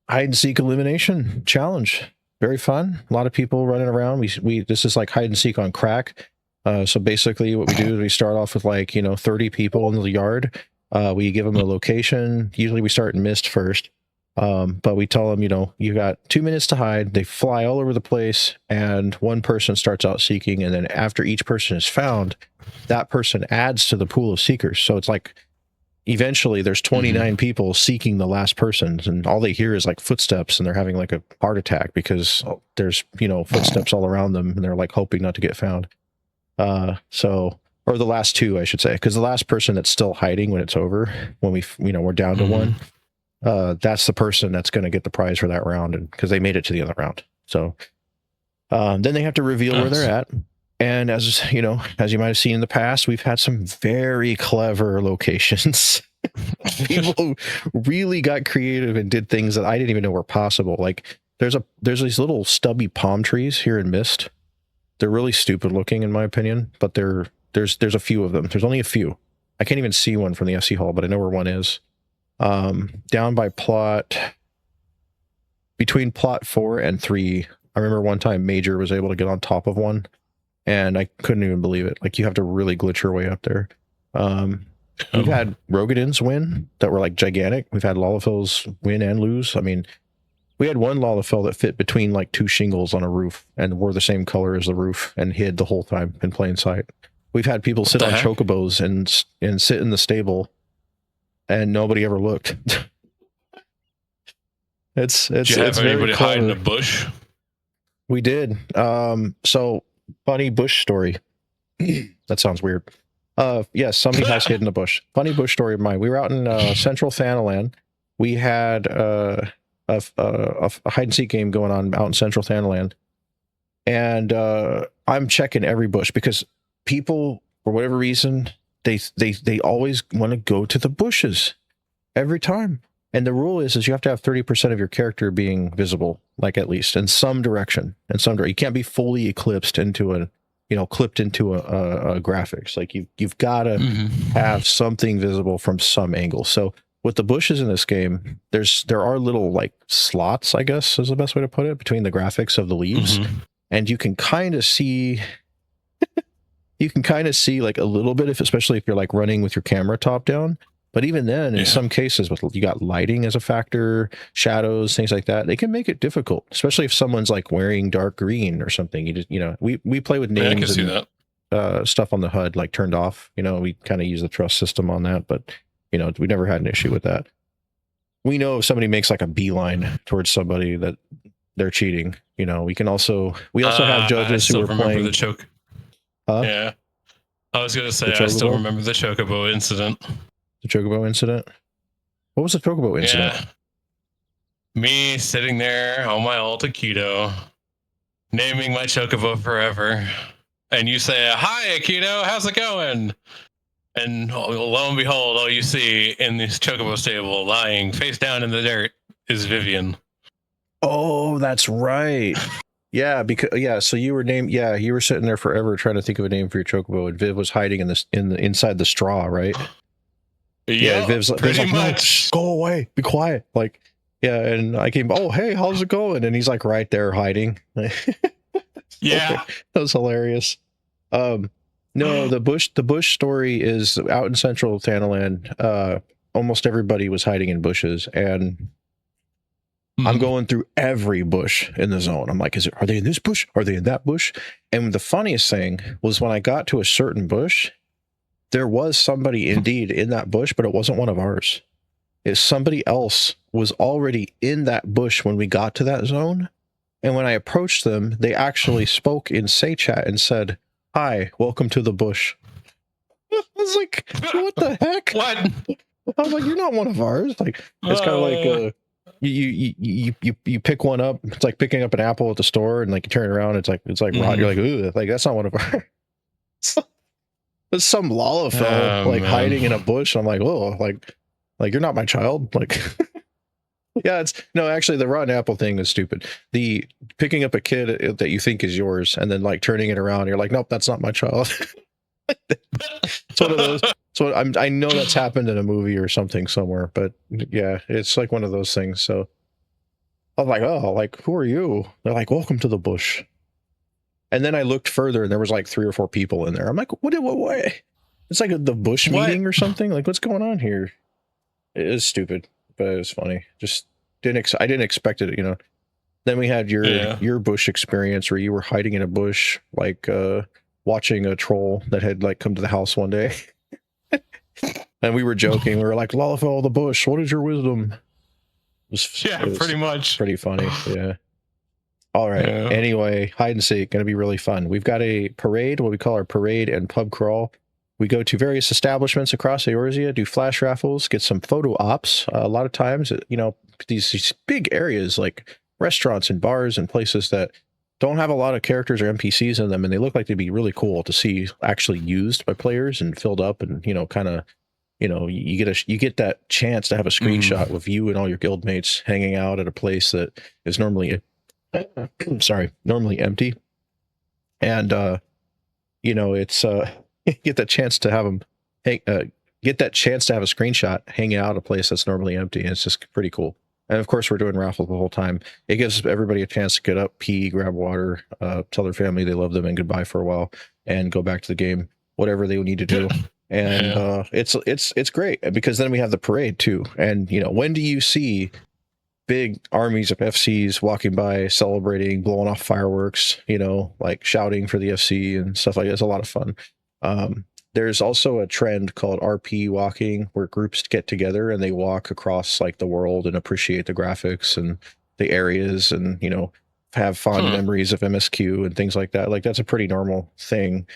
and seek elimination challenge. Very fun. A lot of people running around. This is like hide and seek on crack. So basically what we do is we start off with like, you know, 30 people in the yard. We give them a location. Usually we start in mist first. But we tell them, you got 2 minutes to hide. They fly all over the place, and one person starts out seeking, and then after each person is found, that person adds to the pool of seekers. So it's like eventually there's 29 people seeking the last person, and all they hear is like footsteps, and they're having like a heart attack because there's footsteps all around them, and they're like hoping not to get found. Or the last two, I should say, because the last person that's still hiding when it's over, when we're down to one, that's the person that's going to get the prize for that round, and because they made it to the other round. So then they have to reveal where they're at. And as you might have seen in the past, we've had some very clever locations. People really got creative and did things that I didn't even know were possible. Like there's these little stubby palm trees here in Myst. They're really stupid looking in my opinion, but there's a few of them. There's only a few. I can't even see one from the SC Hall, but I know where one is. Down by between plot 4 and 3. I remember one time Major was able to get on top of one, and I couldn't even believe it. Like, you have to really glitch your way up there. We've had Rogadins win that were like gigantic. We've had Lalafels win and lose. I mean, we had one Lalafell that fit between like 2 shingles on a roof and were the same color as the roof and hid the whole time in plain sight. We've had people sit on chocobos and sit in the stable, and nobody ever looked. Did you have anybody hide in a bush? We did. So funny bush story. That sounds weird. Yes, somebody has hidden a bush. Funny bush story of mine. We were out in Central Thanalan. We had a hide and seek game going on out in Central Thanalan, and I'm checking every bush because people, for whatever reason, they always want to go to the bushes every time. And the rule is you have to have 30% of your character being visible, like at least in some direction. You can't be fully eclipsed into clipped into a graphics. Like you've got to have something visible from some angle. So with the bushes in this game, there are little like slots, I guess is the best way to put it, between the graphics of the leaves, and you can kind of see. You can kind of see like a little bit, especially if you're like running with your camera top down. But even then, in some cases, you got lighting as a factor, shadows, things like that. They can make it difficult, especially if someone's like wearing dark green or something. We play with names and stuff on the HUD like turned off. We kind of use the trust system on that, but we never had an issue with that. We know if somebody makes like a beeline towards somebody that they're cheating. We also have judges who are playing the choke. Yeah, I was gonna say I still remember the chocobo incident. The chocobo incident? What was the chocobo incident? Yeah. Me sitting there on my old Aikido, naming my chocobo forever, and you say, "Hi, Aikido, how's it going?" And lo and behold, all you see in this chocobo stable, lying face down in the dirt, is Vivian. Oh, that's right. Yeah, so you were you were sitting there forever trying to think of a name for your chocobo, and Viv was hiding inside the straw, right? Yeah, Viv's like, much. No, go away, be quiet. Like, yeah, and I came, oh hey, how's it going? And he's like right there hiding. Yeah. That was hilarious. No, the bush story is out in Central Thanalan. Almost everybody was hiding in bushes, and I'm going through every bush in the zone. I'm like, are they in this bush? Are they in that bush? And the funniest thing was when I got to a certain bush, there was somebody indeed in that bush, but it wasn't one of ours. Somebody else was already in that bush when we got to that zone. And when I approached them, they actually spoke in Say Chat and said, "Hi, welcome to the bush." I was like, what the heck? What? I was like, you're not one of ours. Like, it's kind of like you pick one up. It's like picking up an apple at the store, and like you turn it around, it's like raw. You're like, ooh, like that's not one of ours. There's some Lalafell hiding in a bush. I'm like, oh, like you're not my child. Like, yeah, actually the rotten apple thing is stupid. The picking up a kid that you think is yours and then like turning it around, you're like, nope, that's not my child. It's one of those. So I know that's happened in a movie or something somewhere, but yeah, it's like one of those things. So I'm like, oh, like, who are you? They're like, welcome to the bush. And then I looked further and there was like 3 or 4 people in there. I'm like, what way? It's like the bush meeting or something. Like, what's going on here? It is stupid, but it was funny. Just I didn't expect it, you know. Then we had your bush experience where you were hiding in a bush, like watching a troll that had like come to the house one day. And we were joking. We were like, Lalafell the bush, what is your wisdom? It was pretty much. Pretty funny. Yeah. All right. Yeah. Anyway, hide and seek, going to be really fun. We've got a parade, what we call our parade and pub crawl. We go to various establishments across Eorzea, do flash raffles, get some photo ops. A lot of times, you know, these big areas like restaurants and bars and places that don't have a lot of characters or NPCs in them, and they look like they'd be really cool to see actually used by players and filled up, and, you know, kind of, you know, you get that chance to have a screenshot with you and all your guildmates hanging out at a place that is normally normally empty. And you know, it's get that chance to have them get that chance to have a screenshot hanging out at a place that's normally empty, and it's just pretty cool. And of course, we're doing raffles the whole time. It gives everybody a chance to get up, pee, grab water, tell their family they love them and goodbye for a while, and go back to the game, whatever they need to do. And it's great, because then we have the parade too. And, you know, when do you see big armies of FCs walking by, celebrating, blowing off fireworks, you know, like shouting for the FC and stuff like that? It's a lot of fun. There's also a trend called RP walking, where groups get together and they walk across like the world and appreciate the graphics and the areas, and, you know, have fond memories of MSQ and things like that. Like, that's a pretty normal thing.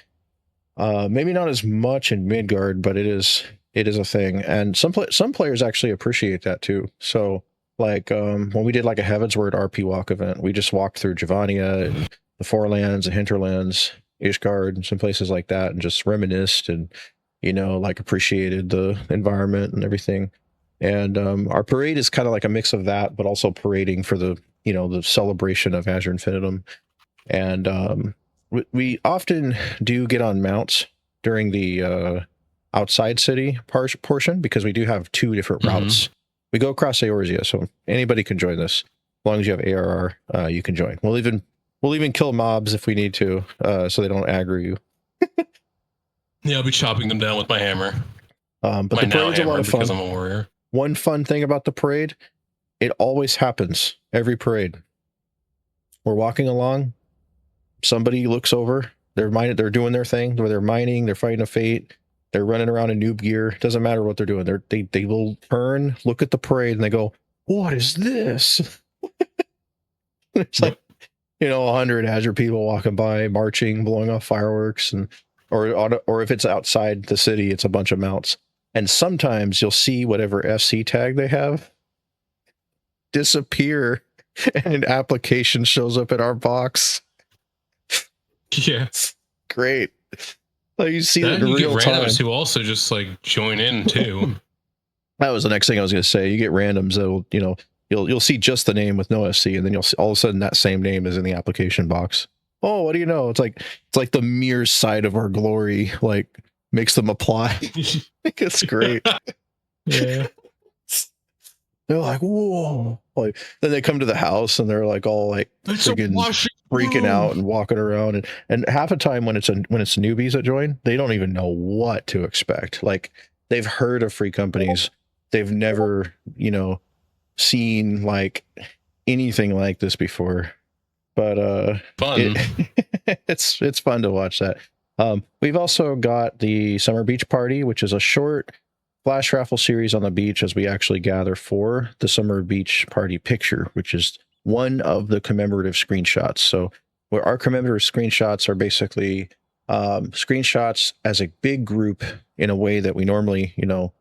Maybe not as much in Midgard, but it is a thing. And some players actually appreciate that too. So like, when we did like a Heavensward RP walk event, we just walked through Javania and the Forelands and Hinterlands, Ishgard, and some places like that, and just reminisced and, you know, like appreciated the environment and everything. And our parade is kind of like a mix of that, but also parading for the, you know, the celebration of Azure Infinitum. And we often do get on mounts during the outside city portion, because we do have two different routes. We go across Eorzea, so anybody can join this. As long as you have ARR, you can join. We'll even kill mobs if we need to, so they don't aggro you. Yeah, I'll be chopping them down with my hammer. But the parade's a lot of fun. Because I'm a warrior. One fun thing about the parade, it always happens. Every parade. We're walking along, somebody looks over, they're doing their thing, where they're mining, they're fighting a fate, they're running around in noob gear. Doesn't matter what they're doing. They will turn, look at the parade, and they go, "What is this?" It's like, you know, 100 Azure people walking by, marching, blowing off fireworks, and or if it's outside the city, it's a bunch of mounts. And sometimes you'll see whatever FC tag they have disappear, and an application shows up in our box. Yes, great. Like, you see that in real time. Randoms who also just like join in too. That was the next thing I was going to say. You get randoms that will, you know, you'll see just the name with no FC, and then you'll see all of a sudden that same name is in the application box. Oh, what do you know? It's like the mere sight of our glory, like, makes them apply. It's great. Yeah. They're like, whoa. Like, then they come to the house and they're like all like freaking out and walking around, and half the time when it's newbies that join, they don't even know what to expect. Like, they've heard of free companies, they've never, you know, seen like anything like this before. But fun. It's fun to watch that. We've also got the Summer Beach Party, which is a short flash raffle series on the beach as we actually gather for the Summer Beach Party picture, which is one of the commemorative screenshots. So where our commemorative screenshots are basically screenshots as a big group in a way that we normally, you know,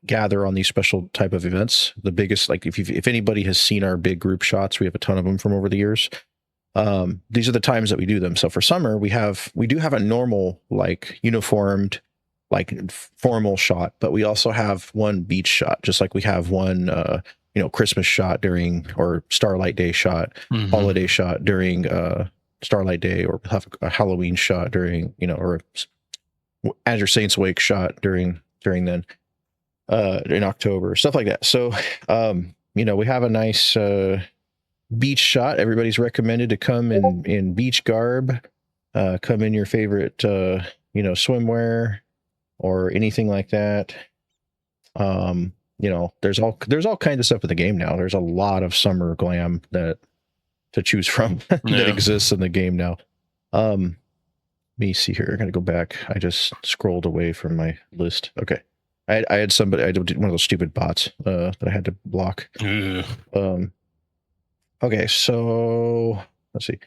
gather on these special type of events. The biggest, like, if anybody has seen our big group shots, we have a ton of them from over the years. These are the times that we do them. So for summer, we do have a normal, like, uniformed, like, formal shot, but we also have one beach shot, just like we have one, you know, Christmas shot during, or Starlight Day shot, holiday shot during Starlight Day, or have a Halloween shot during, you know, or Azure Saints Wake shot during then, in October, stuff like that. So, you know, we have a nice beach shot. Everybody's recommended to come in beach garb, come in your favorite, you know, swimwear or anything like that. there's all kinds of stuff in the game now. There's a lot of summer glam to choose from that exists in the game now. Let me see here. I'm gonna go back. I just scrolled away from my list. Okay, I had somebody. I did one of those stupid bots that I had to block. Okay, so let's see.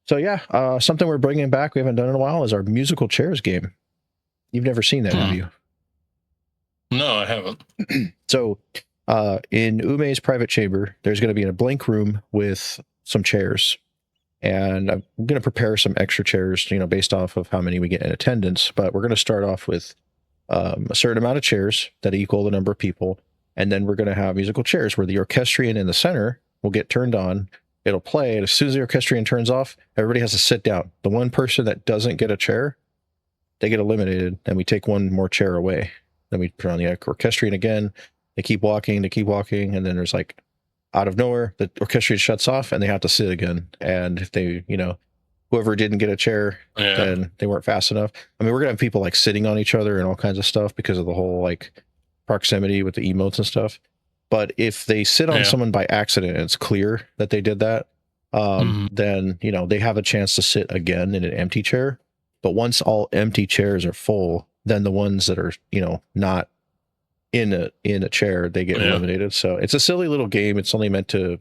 So yeah, something we're bringing back we haven't done in a while is our musical chairs game. You've never seen that, have you? No, I haven't. So in Ume's private chamber, there's going to be a blank room with some chairs. And I'm going to prepare some extra chairs, based off of how many we get in attendance. But we're going to start off with a certain amount of chairs that equal the number of people. And then we're going to have musical chairs where the orchestrion in the center will get turned on. It'll play. And as soon as the orchestrion turns off, everybody has to sit down. The one person that doesn't get a chair, they get eliminated. And we take one more chair away. Then we put on the orchestrion again. They keep walking. And then there's like, out of nowhere, the orchestrion shuts off and they have to sit again. And if they, whoever didn't get a chair, then they weren't fast enough. I mean, we're going to have people like sitting on each other and all kinds of stuff because of the whole like proximity with the emotes and stuff. But if they sit on someone by accident and it's clear that they did that, then, they have a chance to sit again in an empty chair. But once all empty chairs are full, then the ones that are, not in a chair, they get eliminated. So it's a silly little game. It's only meant to,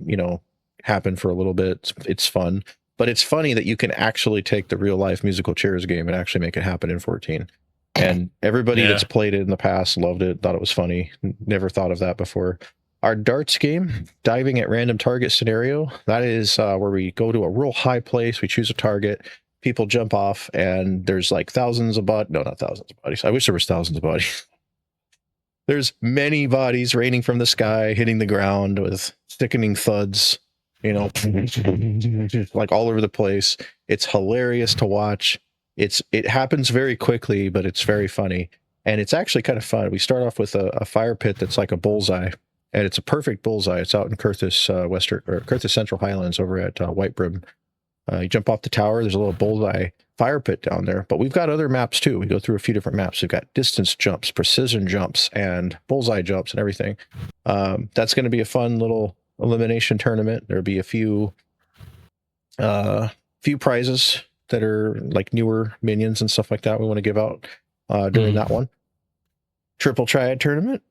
happen for a little bit. It's fun, but it's funny that you can actually take the real life musical chairs game and actually make it happen in 14. And everybody that's played it in the past loved it, thought it was funny. Never thought of that before. Our darts game, diving at random target scenario, that is where we go to a real high place. We choose a target. People jump off and there's like thousands of bodies. No, not thousands of bodies. I wish there was thousands of bodies. There's many bodies raining from the sky, hitting the ground with sickening thuds, like all over the place. It's hilarious to watch. It happens very quickly, but it's very funny. And it's actually kind of fun. We start off with a fire pit that's like a bullseye, and it's a perfect bullseye. It's out in Curtis Central Highlands over at White Brim. You jump off the tower, there's a little bullseye fire pit down there, but we've got other maps too. We go through a few different maps. We've got distance jumps, precision jumps, and bullseye jumps and everything. That's going to be a fun little elimination tournament. There'll be a few prizes that are like newer minions and stuff like that we want to give out during that one. Triple Triad tournament.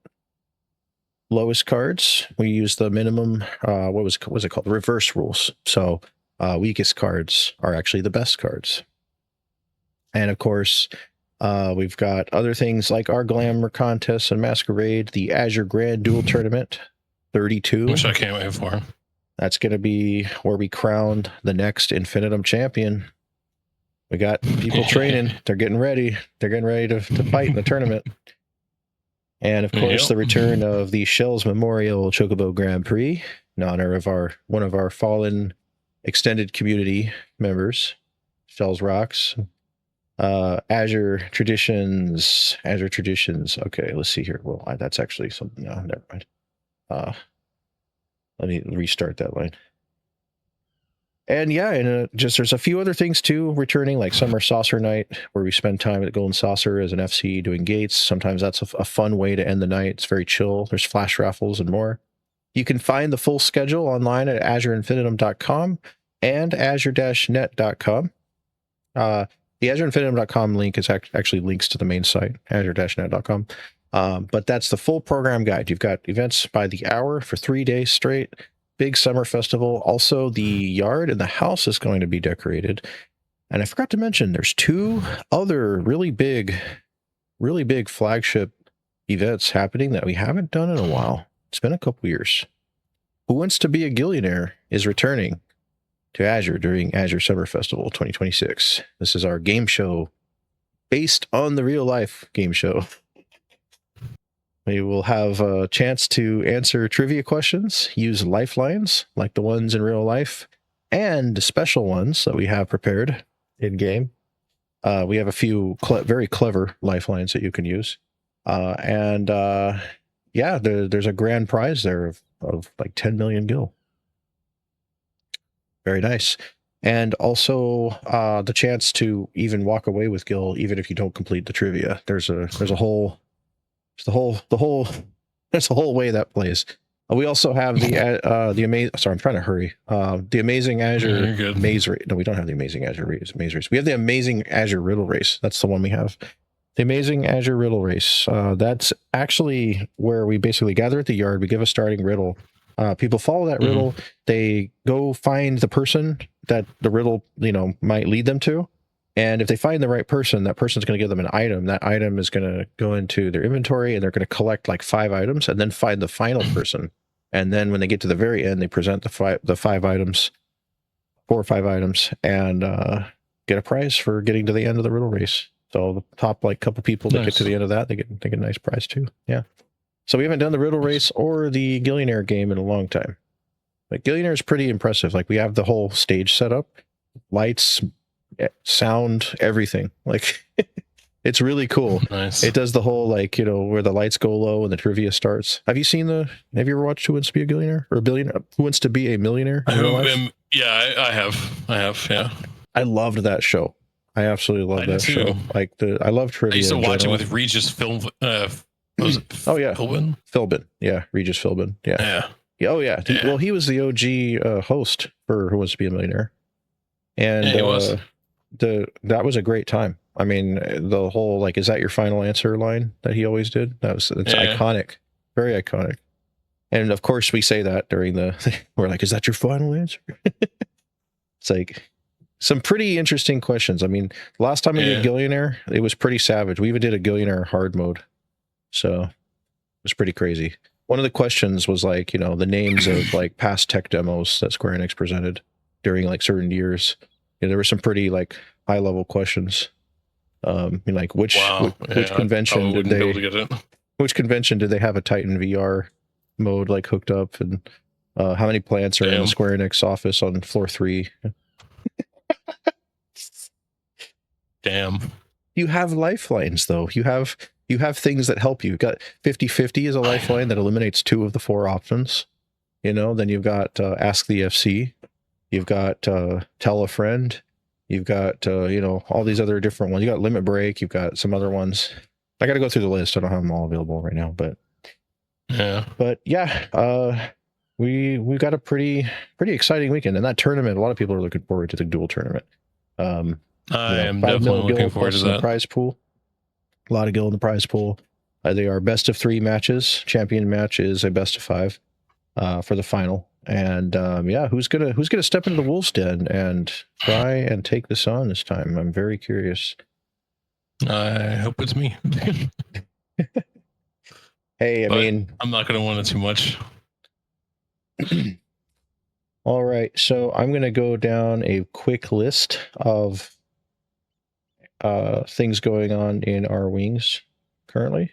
Lowest cards. We use the minimum, what was it called? Reverse rules. So weakest cards are actually the best cards. And of course, we've got other things like our Glamour Contest and Masquerade, the Azure Grand Duel Tournament 32. Which I can't wait for. That's going to be where we crowned the next Infinitum champion. We got people training. They're getting ready. They're getting ready to fight in the tournament. And of course, the return of the Shells Memorial Chocobo Grand Prix in honor of one of our fallen extended community members, Shells Rocks. Azure Traditions. Okay, let's see here. Well, that's actually something. No, never mind. Let me restart that line. And there's a few other things too returning, like Summer Saucer Night, where we spend time at Golden Saucer as an FC doing gates. Sometimes that's a fun way to end the night. It's very chill. There's flash raffles and more. You can find the full schedule online at azureinfinitum.com and azure-net.com. The azureinfinitum.com link is actually links to the main site, azure-net.com. But that's the full program guide. You've got events by the hour for 3 days straight. Big summer festival. Also, the yard and the house is going to be decorated. And I forgot to mention, there's 2 other really big flagship events happening that we haven't done in a while. It's been a couple years. Who Wants to Be a Gillionaire is returning to Azure during Azure Summer Festival 2026. This is our game show based on the real life game show. We will have a chance to answer trivia questions, use lifelines like the ones in real life, and special ones that we have prepared in game. We have a few very clever lifelines that you can use. There's a grand prize there of like 10 million gil. Very nice. And also the chance to even walk away with gil even if you don't complete the trivia. There's the whole There's a whole way that plays. We also have the amazing. Sorry, I'm trying to hurry. The Amazing Azure Maze Race. No, we don't have the Amazing Azure Maze Race. We have the Amazing Azure Riddle Race. That's the one we have. The Amazing Azure Riddle Race. That's actually where we basically gather at the yard. We give a starting riddle. People follow that riddle. They go find the person that the riddle, might lead them to. And if they find the right person, that person's going to give them an item. That item is going to go into their inventory, and they're going to collect like 5 items and then find the final person. And then when they get to the very end, they present the 5 items, 4 or 5 items, and get a prize for getting to the end of the riddle race. So the top couple people that get to the end of that, they get a nice prize too. Yeah. So we haven't done the riddle race or the Gillionaire game in a long time. Like Gillionaire is pretty impressive. Like we have the whole stage set up, lights, sound, everything. Like it's really cool. Nice. It does the whole where the lights go low and the trivia starts. Have you ever watched Who Wants to Be a Billionaire or a Billionaire? Who Wants to Be a Millionaire? Yeah, I have. Yeah. I loved that show. I absolutely loved that show. I love trivia. I used to watch it with Regis Philbin. Philbin. Yeah. Regis Philbin. Yeah. Oh yeah. Well, he was the OG host for Who Wants to Be a Millionaire. And he was. That was a great time. I mean, the whole is that your final answer line that he always did? It's iconic, very iconic. And of course, we say that during we're like, is that your final answer? It's like some pretty interesting questions. I mean, last time we did Gillionaire, it was pretty savage. We even did a Gillionaire hard mode, so it was pretty crazy. One of the questions was the names of past tech demos that Square Enix presented during certain years. There were some pretty high level questions. Which convention did they? Which convention did they have a Titan VR mode hooked up, and how many plants are in the Square Enix office on floor 3? Damn. You have lifelines though. You have things that help you. You've got 50/50 is a lifeline that eliminates 2 of the 4 options. Then you've got Ask the FC. You've got Tell a Friend. You've got, all these other different ones. You got Limit Break. You've got some other ones. I got to go through the list. I don't have them all available right now, but yeah. We've got a pretty exciting weekend, and that tournament. A lot of people are looking forward to the dual tournament. I am definitely looking forward to that. Prize pool. A lot of gil in the prize pool. They are best of 3 matches. Champion match is a best of 5 for the final. And who's gonna step into the wolf's den and try and take this on this time? I'm very curious. I hope it's me. Hey, I'm not gonna want it too much. All right, so I'm gonna go down a quick list of things going on in our wings currently.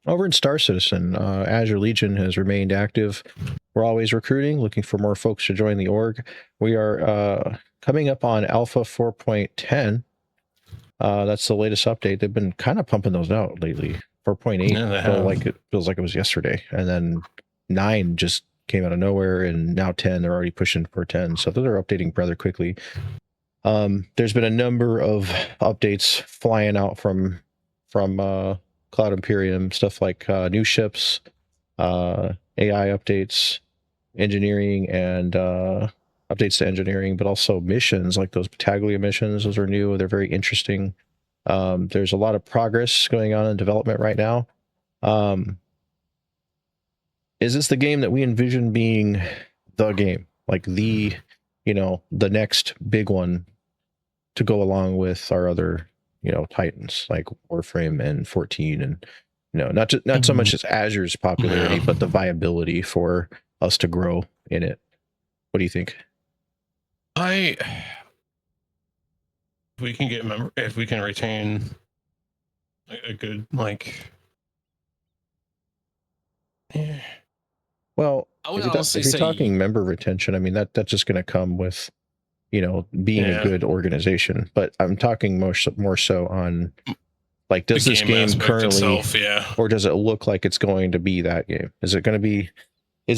Over in Star Citizen, Azure Legion has remained active. We're always recruiting, looking for more folks to join the org. We are coming up on Alpha 4.10. That's the latest update. They've been kind of pumping those out lately. 4.8 it feels like it was yesterday. And then 9 just came out of nowhere, and now 10, they're already pushing for 10. So those are updating rather quickly. There's been a number of updates flying out from Cloud Imperium, stuff like new ships, AI updates, engineering, and updates to engineering, but also missions like those Battaglia missions. Those are new. They're very interesting. There's a lot of progress going on in development right now. Is this the game that we envision being the game? The next big one to go along with our other Titans like Warframe and 14, and not so much as Azure's popularity, but the viability for us to grow in it. What do you think? If we can retain a good well, if you're talking member retention, that's just going to come with being a good organization. But I'm talking more so on does this game currently itself, or does it look like it's going to be that game? Is it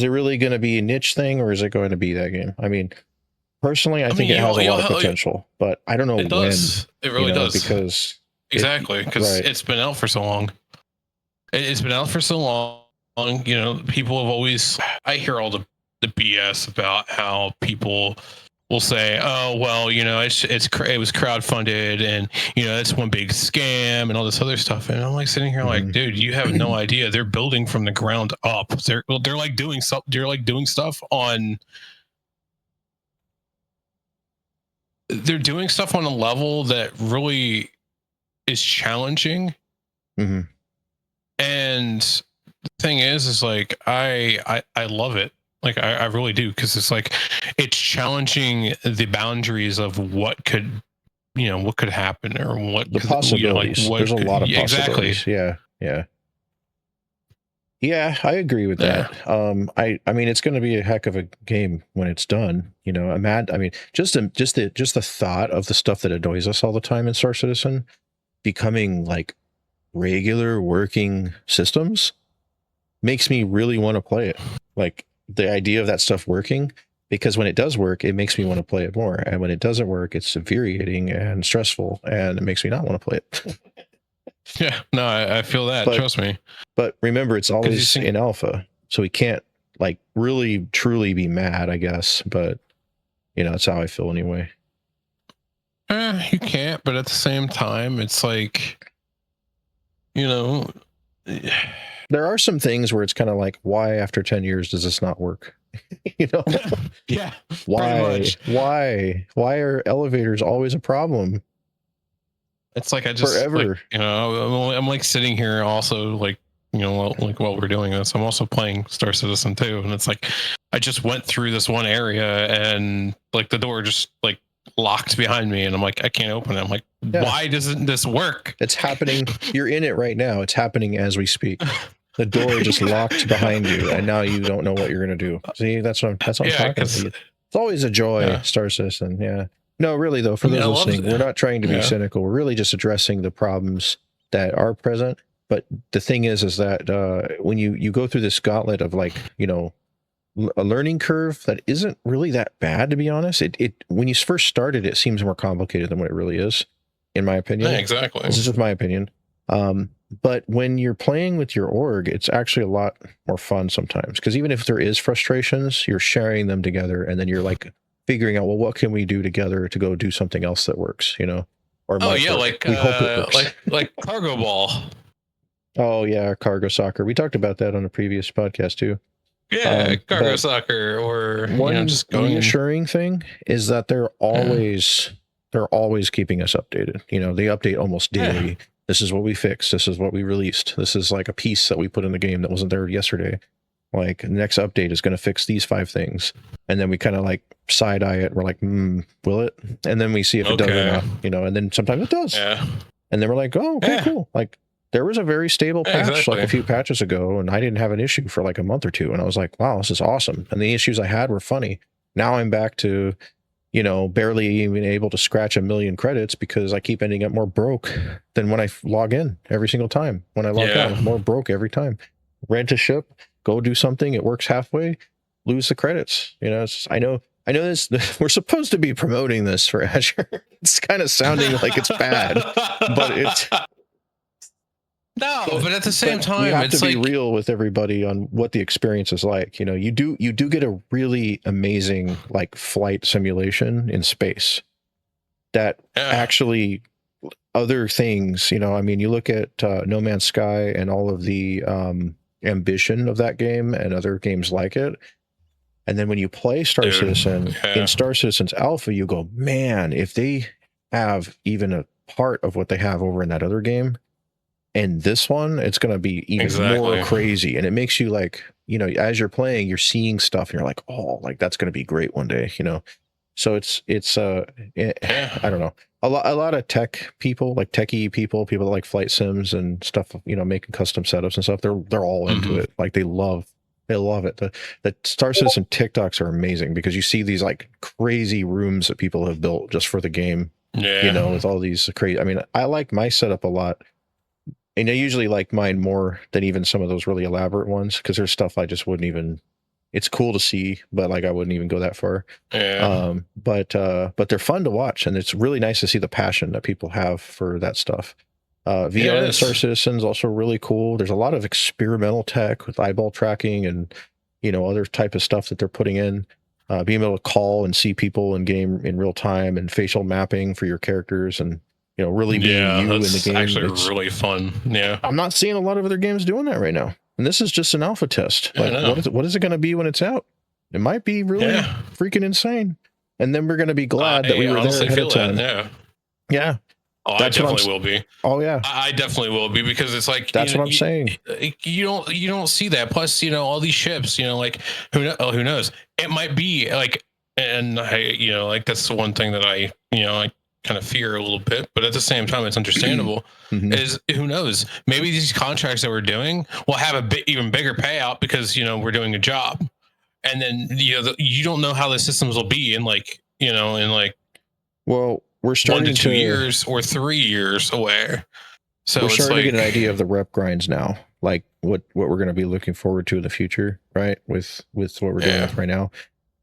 really going to be a niche thing, or is it going to be that game? Personally, I think it has a lot of potential, but I don't know when. It really does, because it's been out for so long. It's been out for so long, you know, people have always, I hear all the BS about how people will say, oh, well, you know, it was crowdfunded and, you know, it's one big scam and all this other stuff. And I'm like sitting here like, dude, you have no idea. They're building from the ground up. They're like doing stuff on, they're doing stuff on a level that really is challenging. Mm-hmm. And the thing is like, I love it. Like I really do, because it's like it's challenging the boundaries of what could, you know, what could happen or what the possibilities. You know, like there's a lot of possibilities. Exactly. Yeah, I agree with that. I mean, it's going to be a heck of a game when it's done. You know, I mean, just the thought of the stuff that annoys us all the time in Star Citizen becoming like regular working systems makes me really want to play it. Like the idea of that stuff working, because when it does work, it makes me want to play it more. And when it doesn't work, it's infuriating and stressful and it makes me not want to play it. Yeah, no, I feel that. Trust me. But remember, it's always in alpha. So we can't like really truly be mad, I guess. But you know, that's how I feel anyway. You can't, but at the same time, it's like, you know, there are some things where it's kind of like, why after 10 years does this not work? You know? Yeah. Why are elevators always a problem? It's like I just forever. Like, you know, I'm like sitting here also like, you know, like while we're doing this, I'm also playing Star Citizen 2, and it's like I just went through this one area and like the door just like locked behind me, and I'm like, I can't open it. I'm like, why doesn't this work? It's happening. You're in it right now. It's happening as we speak. The door just locked behind you, and now you don't know what you're gonna do. See, that's what I'm talking about. It's always a joy, Star Citizen. Yeah. No, really though, for those listening, we're not trying to be cynical. We're really just addressing the problems that are present. But the thing is that when you go through this gauntlet of like, you know, a learning curve that isn't really that bad, to be honest. It when you first started, it seems more complicated than what it really is, in my opinion. Yeah, exactly. This is just my opinion. But when you're playing with your org, it's actually a lot more fun sometimes, because even if there is frustrations, you're sharing them together, and then you're like figuring out, well, what can we do together to go do something else that works, you know? Or like we hope it works. like cargo ball. Oh yeah, cargo soccer. We talked about that on a previous podcast too. Yeah, cargo soccer, or one, you know, just going reassuring thing is that they're always keeping us updated. You know, they update almost daily. This is what we fixed. This is what we released. This is like a piece that we put in the game that wasn't there yesterday. Like the next update is going to fix these 5 things. And then we kind of like side eye it. We're like, will it? And then we see if it does or not, you know, and then sometimes it does. Yeah. And then we're like, oh, okay, cool. Like there was a very stable patch like a few patches ago, and I didn't have an issue for like a month or two. And I was like, wow, this is awesome. And the issues I had were funny. Now I'm back to, you know, barely even able to scratch 1 million credits because I keep ending up more broke than when I log in every single time. When I log out, I'm more broke every time. Rent a ship, go do something, it works halfway, lose the credits. You know, I know this. We're supposed to be promoting this for Azure. It's kind of sounding like it's bad, but it's but at the same time, we have to be real with everybody on what the experience is like. You know, you do get a really amazing like flight simulation in space that actually other things, you know, I mean, you look at No Man's Sky and all of the ambition of that game and other games like it. And then when you play Star Citizen in Star Citizen's Alpha, you go, man, if they have even a part of what they have over in that other game, and this one, it's going to be even more crazy. And it makes you like, you know, as you're playing, you're seeing stuff and you're like, oh, like that's going to be great one day, you know? So it's I don't know. A lot of tech people, like techie people that like flight sims and stuff, you know, making custom setups and stuff. They're all into it. Like they love it. The Star Citizen TikToks are amazing because you see these like crazy rooms that people have built just for the game, you know, with all these crazy, I mean, I like my setup a lot. And I usually like mine more than even some of those really elaborate ones because there's stuff I just wouldn't even. It's cool to see, but like I wouldn't even go that far. But they're fun to watch, and it's really nice to see the passion that people have for that stuff. VR and Star Citizen is also really cool. There's a lot of experimental tech with eyeball tracking and, other type of stuff that they're putting in. Being able to call and see people in game in real time and facial mapping for your characters and, really being you in the game. Actually really fun. Yeah. I'm not seeing a lot of other games doing that right now. And this is just an alpha test. Like, what is it going to be when it's out? It might be really freaking insane. And then we're going to be glad that we were there ahead of time. Yeah. Oh, I definitely will be. Oh yeah, I definitely will be, because it's like that's what I'm saying. You don't see that. Plus, all these ships. Like who knows? It might be like, and I, like that's the one thing that I kind of fear a little bit, but at the same time, it's understandable. Is who knows? Maybe these contracts that we're doing will have a even bigger payout because we're doing a job, and then you don't know how the systems will be in well. We're starting 1 to 2 years or 3 years away. So we're starting to get an idea of the rep grinds now, like what we're going to be looking forward to in the future, right? With what we're doing with right now.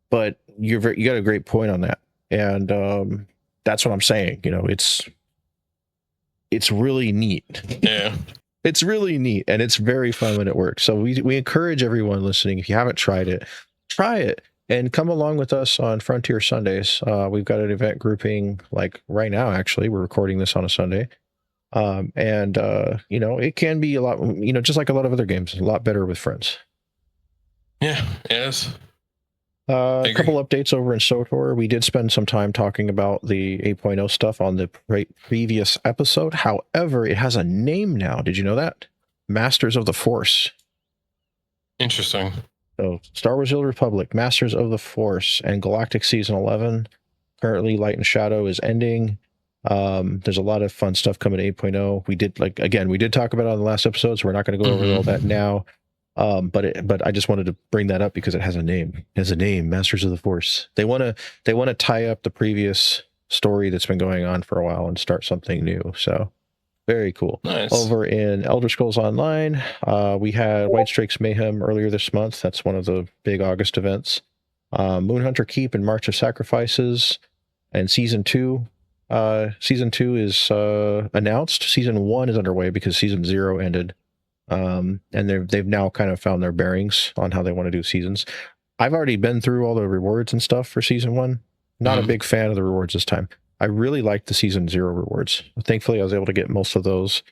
But you got a great point on that, and that's what I'm saying. It's really neat. Yeah, it's really neat, and it's very fun when it works. So we encourage everyone listening, if you haven't tried it, try it. And come along with us on Frontier Sundays. We've got an event grouping like right now, actually. We're recording this on a Sunday. It can be a lot, just like a lot of other games, a lot better with friends. Yeah, it is. A couple updates over in SOTOR. We did spend some time talking about the 8.0 stuff on the previous episode. However, it has a name now. Did you know that? Masters of the Force. Interesting. So Star Wars: The Old Republic, Masters of the Force, and Galactic Season 11. Currently, Light and Shadow is ending. There's a lot of fun stuff coming to 8.0. We did talk about it on the last episode, so we're not going to go over all that now. But I just wanted to bring that up because it has a name. It has a name, Masters of the Force. They want to tie up the previous story that's been going on for a while and start something new. So very cool. Nice. Over in Elder Scrolls Online, we had White Strikes Mayhem earlier this month. That's one of the big August events. Moonhunter Keep and March of Sacrifices, and Season 2. Season 2 is announced. Season 1 is underway because Season 0 ended. And they've now kind of found their bearings on how they want to do seasons. I've already been through all the rewards and stuff for Season 1. Not a big fan of the rewards this time. I really liked the Season 0 rewards. Thankfully, I was able to get most of those.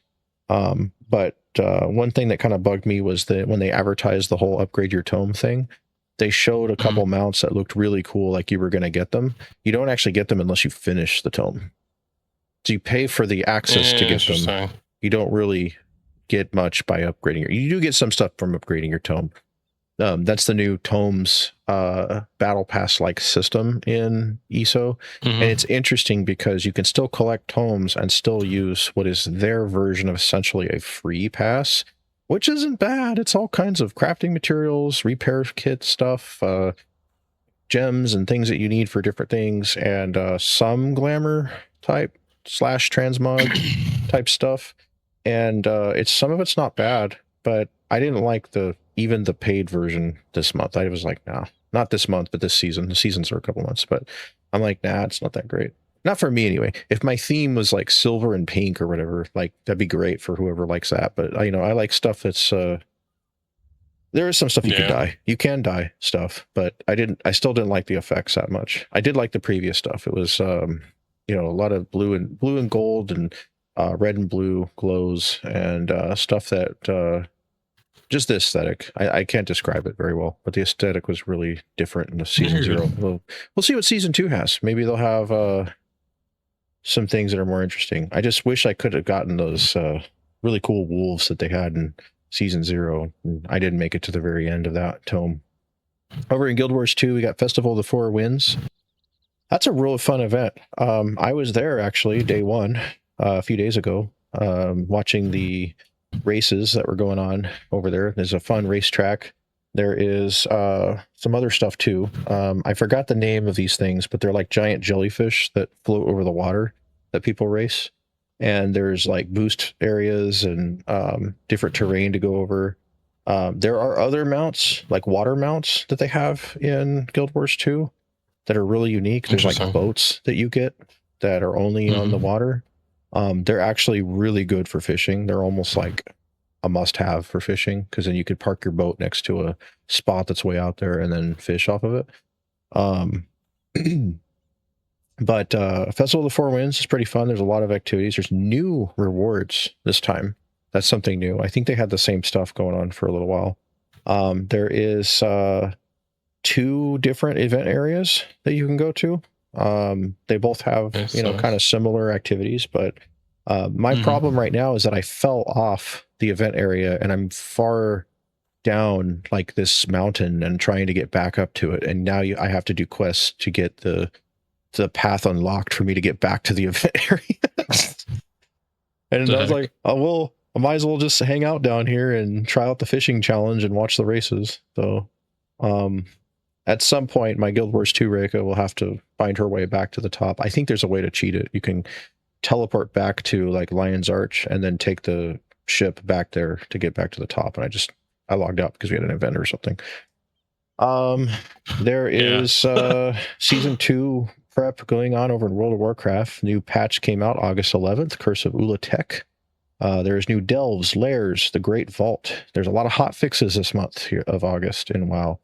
But one thing that kind of bugged me was that when they advertised the whole upgrade your tome thing, they showed a couple mounts that looked really cool, like you were going to get them. You don't actually get them unless you finish the tome. So you pay for the access to get them. You don't really get much by upgrading. You do get some stuff from upgrading your tome. That's the new tomes battle pass like system in ESO. And it's interesting because you can still collect tomes and still use what is their version of essentially a free pass, which isn't bad. It's all kinds of crafting materials, repair kit stuff, gems and things that you need for different things, and some glamour type / transmog type stuff. And some of it's not bad, but I didn't like even the paid version this month. I was like, nah, not this month, but this season. The seasons are a couple months, but I'm like, nah, it's not that great. Not for me anyway. If my theme was like silver and pink or whatever, like that'd be great for whoever likes that. But I like stuff that's there is some stuff you can dye. You can dye stuff, but I still didn't like the effects that much. I did like the previous stuff. It was a lot of blue and gold and red and blue glows and stuff that just the aesthetic. I can't describe it very well, but the aesthetic was really different in the Season 0. We'll see what Season 2 has. Maybe they'll have some things that are more interesting. I just wish I could have gotten those really cool wolves that they had in Season 0. I didn't make it to the very end of that tome. Over in Guild Wars 2, we got Festival of the Four Winds. That's a real fun event. I was there actually day one a few days ago, watching the races that were going on over there. There's a fun racetrack. There is some other stuff too. I forgot the name of these things, but they're like giant jellyfish that float over the water that people race. And there's like boost areas and different terrain to go over. There are other mounts, like water mounts that they have in Guild Wars 2 that are really unique. There's like boats that you get that are only on the water. They're actually really good for fishing. They're almost like a must-have for fishing, because then you could park your boat next to a spot that's way out there and then fish off of it. But Festival of the Four Winds is pretty fun. There's a lot of activities. There's new rewards this time. That's something new. I think they had the same stuff going on for a little while. There is 2 different event areas that you can go to. They both have, kind of similar activities, but my problem right now is that I fell off the event area and I'm far down like this mountain and trying to get back up to it. And now I have to do quests to get the path unlocked for me to get back to the event area. And I was like, oh, well, I might as well just hang out down here and try out the fishing challenge and watch the races. So, at some point, my Guild Wars 2 Reika will have to find her way back to the top. I think there's a way to cheat it. You can teleport back to like Lion's Arch and then take the ship back there to get back to the top. And I logged out because we had an event or something. There is season 2 prep going on over in World of Warcraft. New patch came out August 11th, Curse of Ulatek. There's new delves, lairs, the Great Vault. There's a lot of hot fixes this month here of August in WoW.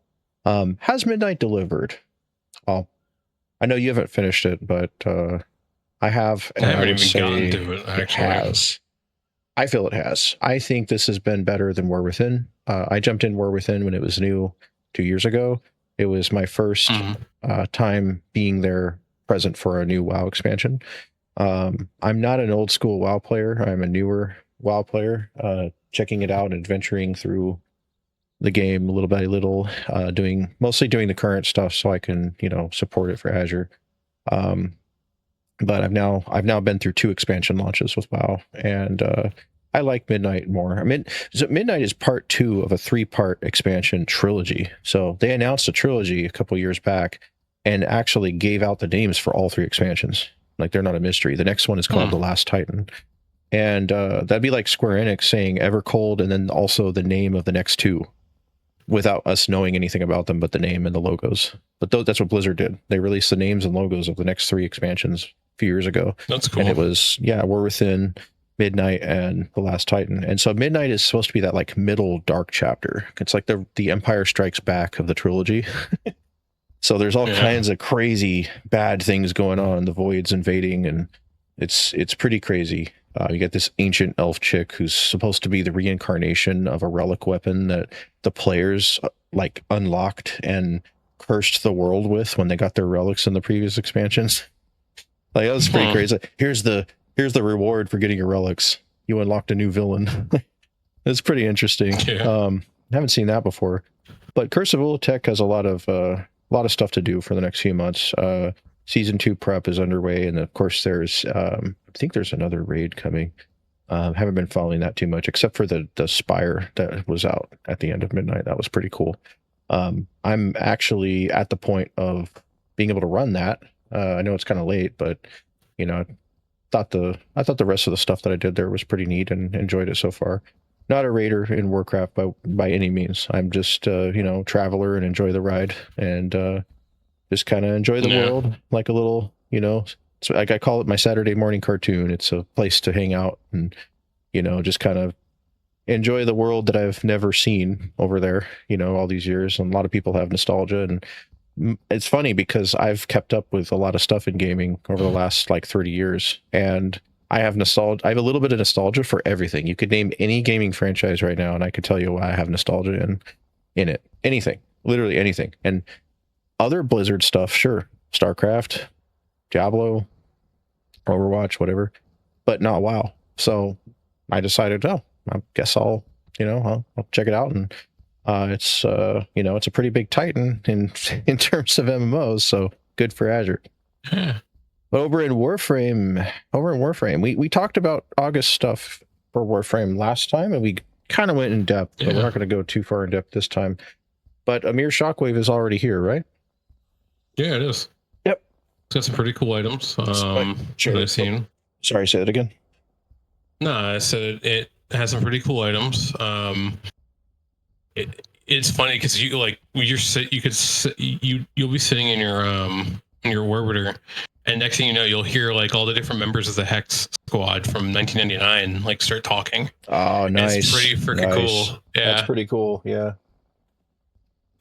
Has Midnight delivered? Well, I know you haven't finished it, but I have. I haven't even gotten to it, actually. It has. I feel it has. I think this has been better than War Within. I jumped in War Within when it was new 2 years ago. It was my first time being there present for a new WoW expansion. I'm not an old school WoW player. I'm a newer WoW player, checking it out and adventuring through the game little by little, mostly doing the current stuff so I can, support it for Azure. But I've now been through 2 expansion launches with WoW, and I like Midnight more. I mean, Midnight is part 2 of a 3-part expansion trilogy. So they announced a trilogy a couple years back and actually gave out the names for all 3 expansions. Like, they're not a mystery. The next one is called The Last Titan. And that'd be like Square Enix saying Evercold and then also the name of the next 2 without us knowing anything about them but the name and the logos. But that's what Blizzard did. They released the names and logos of the next 3 expansions a few years ago. That's cool. And it was, War Within, Midnight, and The Last Titan. And so Midnight is supposed to be that like middle dark chapter. It's like the Empire Strikes Back of the trilogy. So there's all kinds of crazy bad things going on. The Void's invading, and it's pretty crazy. You get this ancient elf chick who's supposed to be the reincarnation of a relic weapon that the players like unlocked and cursed the world with when they got their relics in the previous expansions. Like, that was pretty crazy. Here's the reward for getting your relics. You unlocked a new villain. It's pretty interesting. I haven't seen that before. But Curse of Ulatek has a lot of stuff to do for the next few months. Season 2 prep is underway, and of course there's I think there's another raid coming. Haven't been following that too much, except for the Spire that was out at the end of Midnight. That was pretty cool. I'm actually at the point of being able to run that. I know it's kind of late, but I thought the rest of the stuff that I did there was pretty neat and enjoyed it so far. Not a raider in Warcraft by any means. I'm just traveler and enjoy the ride and just kind of enjoy the world like a little, so like I call it my Saturday morning cartoon. It's a place to hang out and just kind of enjoy the world that I've never seen over there, all these years. And a lot of people have nostalgia, and it's funny because I've kept up with a lot of stuff in gaming over the last like 30 years, and I have nostalgia. I have a little bit of nostalgia for everything. You could name any gaming franchise right now, and I could tell you why I have nostalgia in it. Anything, literally anything. And other Blizzard stuff, sure, StarCraft, Diablo, Overwatch, whatever, but not WoW. So I decided, I guess I'll check it out, and it's it's a pretty big Titan in terms of MMOs. So good for Azure. But over in Warframe, we talked about August stuff for Warframe last time, and we kind of went in depth, but we're not going to go too far in depth this time. But Amir Shockwave is already here, right? Yeah, it is. Yep. It's got some pretty cool items that I've seen. Sorry, say that again. No, I said it has some pretty cool items. It's funny because you'll be sitting in your warbiter, And next thing you know, you'll hear like all the different members of the Hex Squad from 1999 like start talking. Oh, nice. It's pretty freaking cool. Yeah, that's pretty cool. Yeah.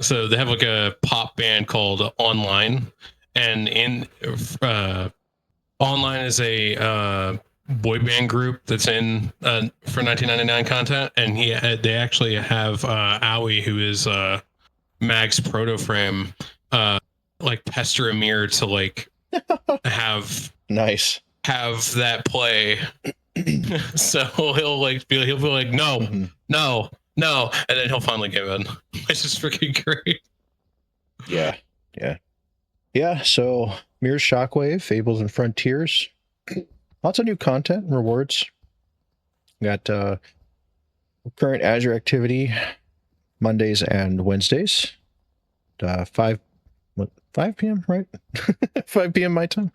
So they have like a pop band called Online, and in Online is a boy band group that's in for 1999 content, and they actually have Aoi, who is Mag's proto frame, like pester Amir to like have that play. So he'll be like no, no, no, and then he'll finally give in, which is freaking great. Yeah. So Mirror's Shockwave, Fables and Frontiers, lots of new content and rewards. Got current Azure activity Mondays and Wednesdays, 5 p.m. right? 5 p.m. my time.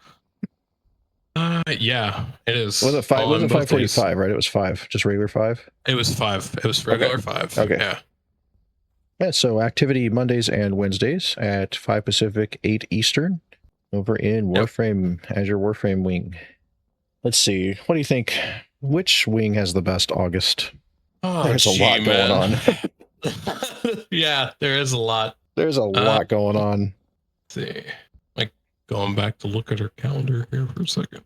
Yeah, it is. Was it 5? Wasn't 5:45, right? It was 5, just regular 5. It was 5. It was regular 5. Okay. Yeah. So activity Mondays and Wednesdays at 5 Pacific, 8 Eastern, over in Warframe, Azure Warframe wing. Let's see. What do you think? Which wing has the best August? There's a lot going on. Yeah, there is a lot. There's a lot going on. Let's see. Like going back to look at our calendar here for a second.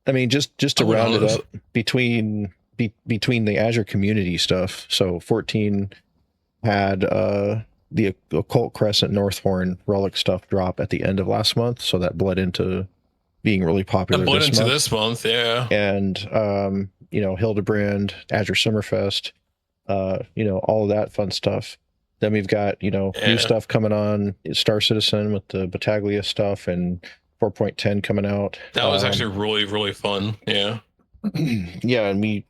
I mean, just to round it up between the Azure community stuff. So 14 had the Occult Crescent Northhorn relic stuff drop at the end of last month, so that bled into being really popular. This month, yeah. And Hildebrand, Azure Summerfest, all of that fun stuff. Then we've got new stuff coming on, Star Citizen with the Battaglia stuff, and 4.10 coming out. That was actually really, really fun. Yeah. Yeah, and we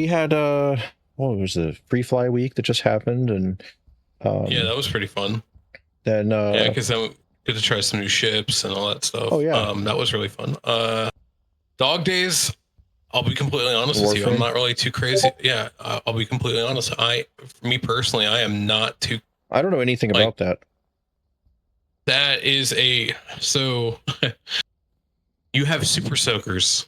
had what was the Free Fly week that just happened, and that was pretty fun. Then because then we get to try some new ships and all that stuff. Oh yeah, that was really fun. Dog Days, I'll be completely honest with you, I'm not really too crazy. Yeah, I'll be completely honest. For me personally, I am not too. I don't know anything about that. That is so you have super soakers.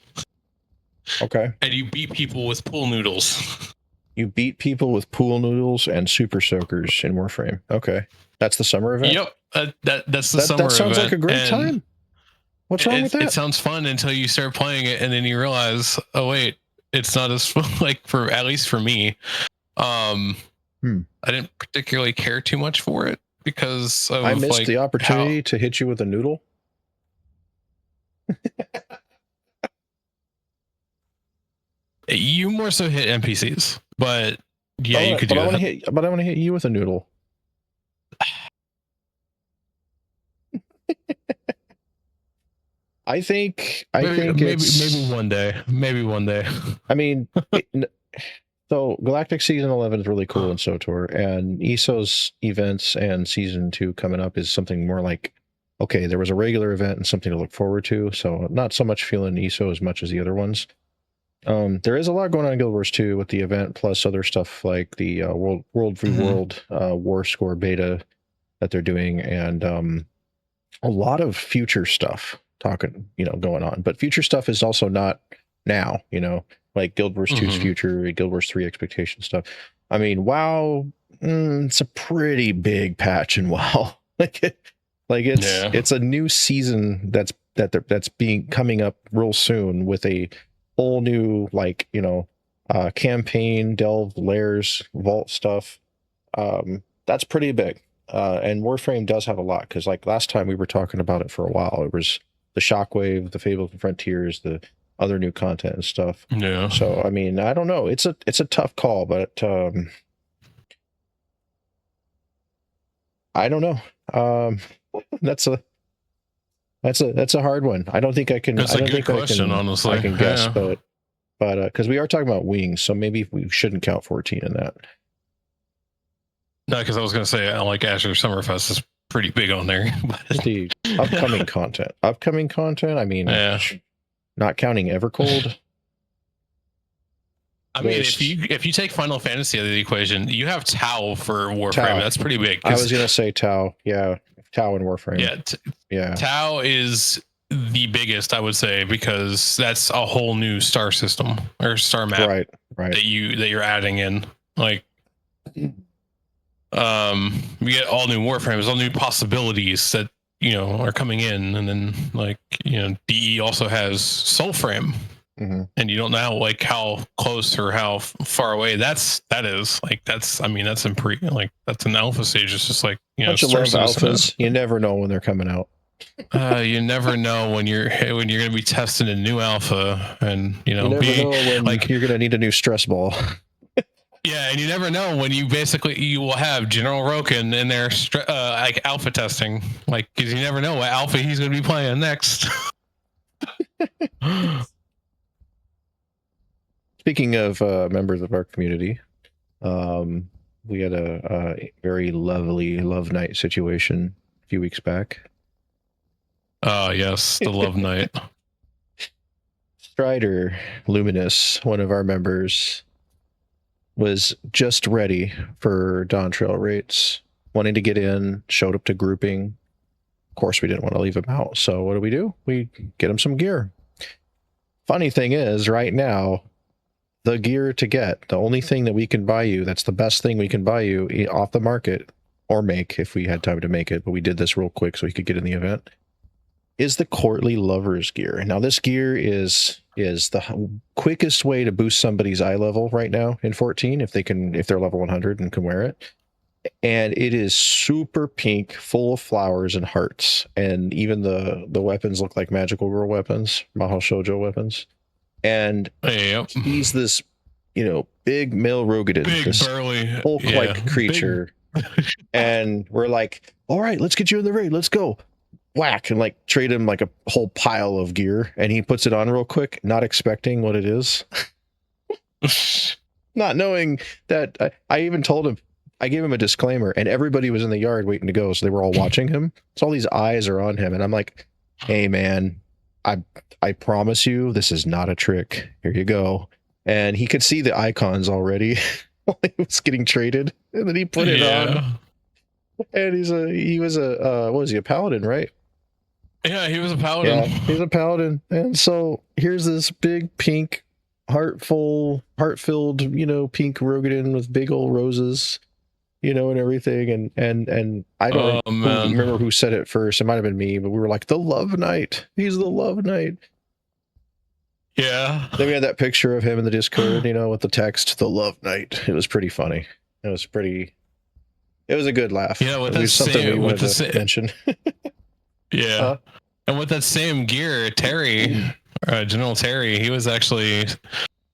Okay. And you beat people with pool noodles. You beat people with pool noodles and super soakers in Warframe. Okay. That's the summer event? Yep. That's the summer event. That sounds like a great time. What's wrong with that? It sounds fun until you start playing it, and then you realize, oh wait, it's not as fun, at least for me. I didn't particularly care too much for it because of, I missed the opportunity to hit you with a noodle. You more so hit NPCs, but yeah, you could do that. But I want to hit you with a noodle. I think maybe one day. Maybe one day. I mean, so Galactic Season 11 is really cool in SOTOR, and ESO's events and Season 2 coming up is something more like, okay, there was a regular event and something to look forward to. So not so much feeling ESO as much as the other ones. There is a lot going on in Guild Wars 2 with the event, plus other stuff like the World v. World War Score beta that they're doing, and a lot of future stuff going on. But future stuff is also not now, like Guild Wars 2's future, Guild Wars 3 expectation stuff. I mean, WoW, it's a pretty big patch in WoW. It's a new season that's coming up real soon with a whole new campaign, delve, layers, vault stuff. That's pretty big. And Warframe does have a lot, because last time we were talking about it for a while. It was the Shockwave, the Fables and Frontiers, the other new content and stuff. Yeah. So I mean, I don't know. It's a tough call, but I don't know. That's a hard one. I don't think I can. That's a good question, honestly. I can guess, but because we are talking about wings, so maybe we shouldn't count 14 in that. No, because I was going to say, Azure Summerfest is pretty big on there. The upcoming content. I mean, not counting Evercold. I mean, if you take Final Fantasy out of the equation, you have Tau for Warframe. Tau. That's pretty big. I was going to say Tau. Yeah, Tau and Warframe. Yeah. Tau is the biggest, I would say, because that's a whole new star system or star map right. that you're adding in. Like, you get all new warframes, all new possibilities that are coming in, and then like DE also has Soulframe, and you don't know like how close or how far away that is. Like that's in that's an alpha stage. It's just like bunch of love alphas. You never know when they're coming out. You never know when you're going to be testing a new alpha, and you never know when like you're going to need a new stress ball. Yeah, and you never know when you will have General Roken in there like alpha testing, like because you never know what alpha he's going to be playing next. Speaking of members of our community, we had a very lovely love night situation a few weeks back. Oh yes, the love night. Strider Luminous, one of our members, was just ready for Dawn Trail rates, wanting to get in, showed up to grouping. Of course, we didn't want to leave him out. So what do? We get him some gear. Funny thing is, right now, the gear to get, the only thing that we can buy you, that's the best thing we can buy you off the market, or make if we had time to make it, but we did this real quick so he could get in the event, is the Courtly Lovers gear. Now, this gear is the quickest way to boost somebody's eye level right now in 14 if they're level 100 and can wear it. And it is super pink, full of flowers and hearts, and even the weapons look like magical girl weapons, Mahou Shoujo weapons. And he's this big male Rogadin, this burly Hulk-like creature. And we're like, all right, let's get you in the raid, let's go. Whack, and like trade him like a whole pile of gear, and he puts it on real quick, not expecting what it is. Not knowing that I even told him, I gave him a disclaimer, and everybody was in the yard waiting to go, so they were all watching him. So all these eyes are on him, and I'm like, hey man, I promise you this is not a trick. Here you go. And he could see the icons already while he was getting traded, and then he put it on. And he was a paladin, right? Yeah, he was a paladin. Yeah, he's a paladin. And so here's this big pink, heart-filled, pink Rogadin with big old roses, and everything. And I don't remember who said it first. It might have been me, but we were like, the Love Knight. He's the Love Knight. Yeah. Then we had that picture of him in the Discord, with the text, the Love Knight. It was pretty funny. It was a good laugh. Yeah, with that something we wanted to mention. Yeah. And with that same gear, Terry, General Terry, he was actually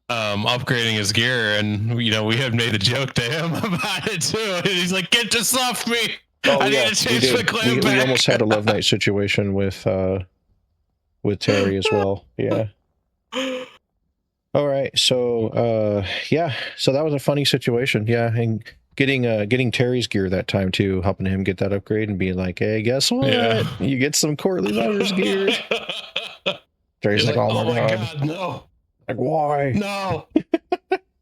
upgrading his gear, and we had made the joke to him about it too. And he's like, "Get this off me! I need to change my claim back." We almost had a Love Night situation with Terry as well. Yeah. All right. So so that was a funny situation. Yeah, and getting Terry's gear that time too, helping him get that upgrade and being like, hey, guess what? Yeah. You get some Courtly Lovers gear. Terry's like, oh my God, no. Like, why? No.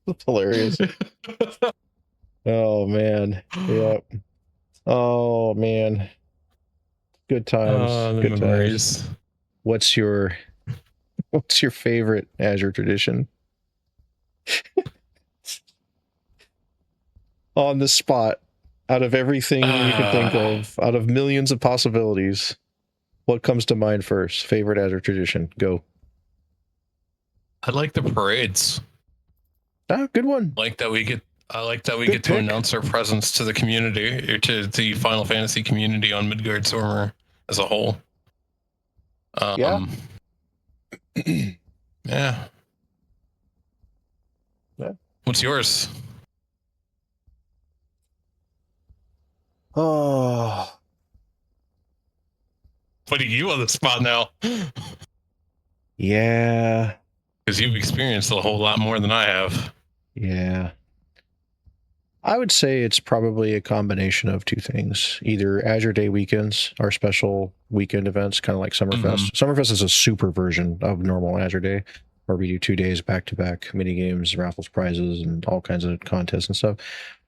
That's hilarious. Oh man. Yep. Oh man. Good times. Good memories. Times. What's your favorite Azure tradition? On the spot, out of everything you can think of, out of millions of possibilities, what comes to mind first? Favorite Azure tradition? Go. I like the parades. Good one. I like that we get to announce our presence to the community, or to the Final Fantasy community on Midgard Stormer as a whole. Yeah. Yeah. What's yours? Oh. Putting you on the spot now. Yeah. Because you've experienced a whole lot more than I have. Yeah. I would say it's probably a combination of two things. Either Azure Day weekends, our special weekend events, kind of like Summerfest. Summerfest is a super version of normal Azure Day, where we do 2 days back-to-back mini games, raffles, prizes, and all kinds of contests and stuff.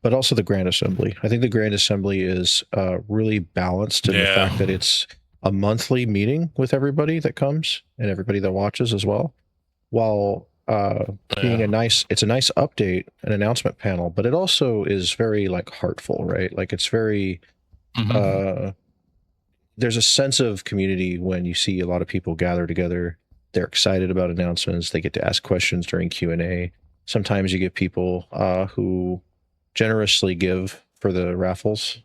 But also the Grand Assembly. I think the Grand Assembly is really balanced in the fact that it's a monthly meeting with everybody that comes and everybody that watches as well, while being it's a nice update, an announcement panel, but it also is very like heartful, right? Like it's very, there's a sense of community when you see a lot of people gather together. They're excited about announcements. They get to ask questions during Q&A. Sometimes you get people who generously give for the raffles,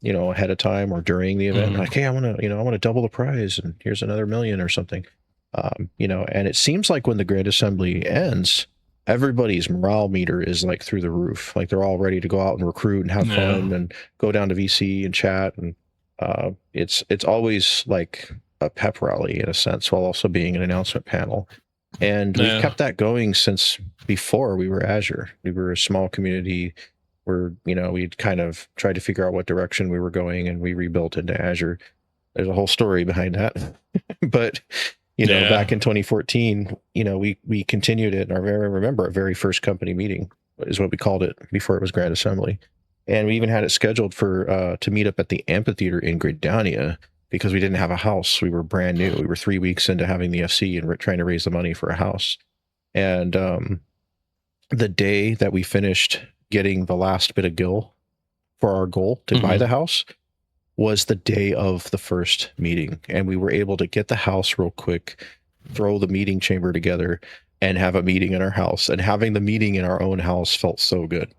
ahead of time or during the event. Like, hey, I want to double the prize, and here's another million or something. And it seems like when the Grand Assembly ends, everybody's morale meter is like through the roof. Like they're all ready to go out and recruit and have fun and go down to VC and chat. And it's always like a pep rally in a sense, while also being an announcement panel. And we've kept that going since before we were Azure. We were a small community where, we'd kind of tried to figure out what direction we were going, and we rebuilt into Azure. There's a whole story behind that. But back in 2014, we continued it. And I remember our very first company meeting is what we called it before it was Grand Assembly. And we even had it scheduled for to meet up at the amphitheater in Gridania, because we didn't have a house. We were brand new. We were 3 weeks into having the FC and trying to raise the money for a house. And the day that we finished getting the last bit of gil for our goal to buy the house was the day of the first meeting. And we were able to get the house real quick, throw the meeting chamber together, and have a meeting in our house. And having the meeting in our own house felt so good.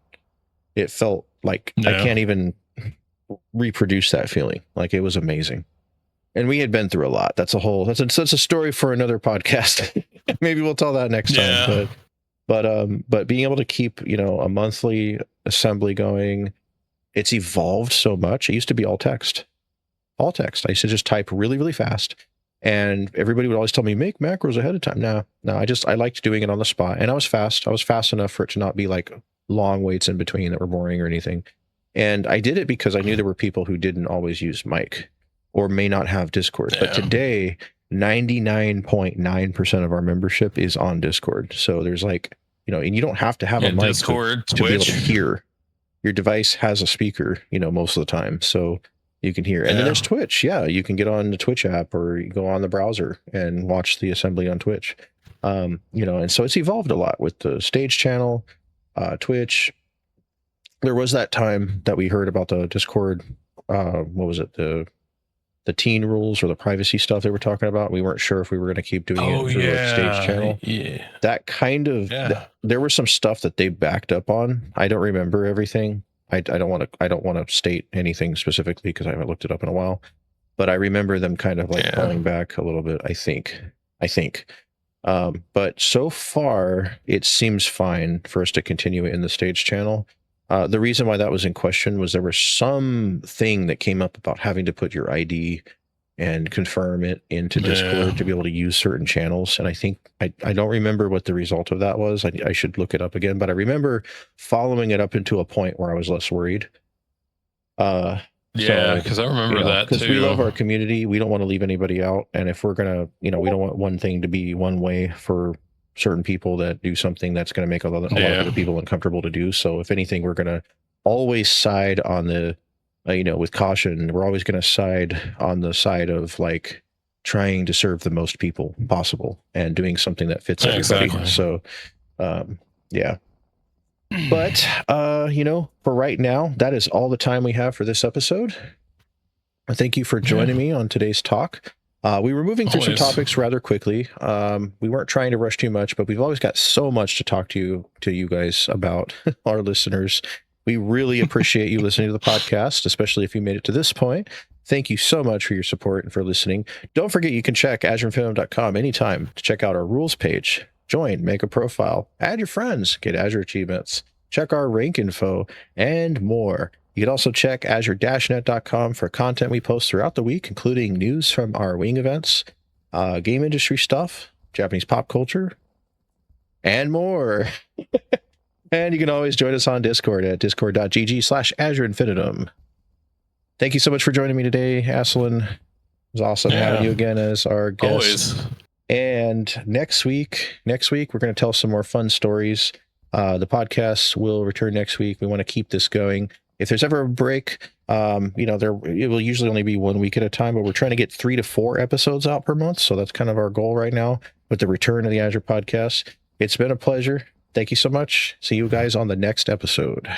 It felt like I can't even reproduce that feeling. Like, it was amazing. And we had been through a lot. That's a story for another podcast. Maybe we'll tell that next time. But being able to keep, a monthly assembly going, it's evolved so much. It used to be all text. I used to just type really, really fast. And everybody would always tell me, make macros ahead of time. No, I liked doing it on the spot. And I was fast. I was fast enough for it to not be like long waits in between that were boring or anything. And I did it because I knew there were people who didn't always use mic or may not have Discord. But today, 99.9% of our membership is on Discord. So there's like, and you don't have to have a mic Discord, to be able to hear. Your device has a speaker, most of the time. So you can hear. And then there's Twitch. Yeah, you can get on the Twitch app, or you go on the browser and watch the assembly on Twitch. And so it's evolved a lot with the stage channel, Twitch. There was that time that we heard about the Discord, what was it? The teen rules or the privacy stuff they were talking about. We weren't sure if we were going to keep doing it through a stage channel. Yeah. That kind of, there was some stuff that they backed up on. I don't remember everything. I don't want to state anything specifically because I haven't looked it up in a while, but I remember them kind of like pulling back a little bit. I think. But so far it seems fine for us to continue it in the stage channel. The reason why that was in question was there was something that came up about having to put your ID and confirm it into Discord to be able to use certain channels. And I think, I don't remember what the result of that was. I should look it up again, but I remember following it up into a point where I was less worried. Because I remember that too. Because we love our community. We don't want to leave anybody out. And if we're going to, we don't want one thing to be one way for certain people that do something that's going to make a lot of other people uncomfortable to do. So if anything, we're going to always side on the, with caution. We're always going to side on the side of like trying to serve the most people possible and doing something that fits everybody. Exactly. So, But, for right now, that is all the time we have for this episode. Thank you for joining me on today's talk. We were moving through some topics rather quickly. We weren't trying to rush too much, but we've always got so much to talk to you guys about, our listeners. We really appreciate you listening to the podcast, especially if you made it to this point. Thank you so much for your support and for listening. Don't forget you can check AzureInfinitum.com anytime to check out our rules page. Join, make a profile, add your friends, get Azure achievements, check our rank info, and more. You can also check azure-net.com for content we post throughout the week, including news from our wing events, game industry stuff, Japanese pop culture, and more. And you can always join us on Discord at discord.gg/AzureInfinitum. Thank you so much for joining me today, Aslan. It was awesome having you again as our guest. Always. And next week, we're going to tell some more fun stories. The podcast will return next week. We want to keep this going. If there's ever a break, It will usually only be 1 week at a time, but we're trying to get 3 to 4 episodes out per month. So that's kind of our goal right now with the return of the Azure podcast. It's been a pleasure. Thank you so much. See you guys on the next episode.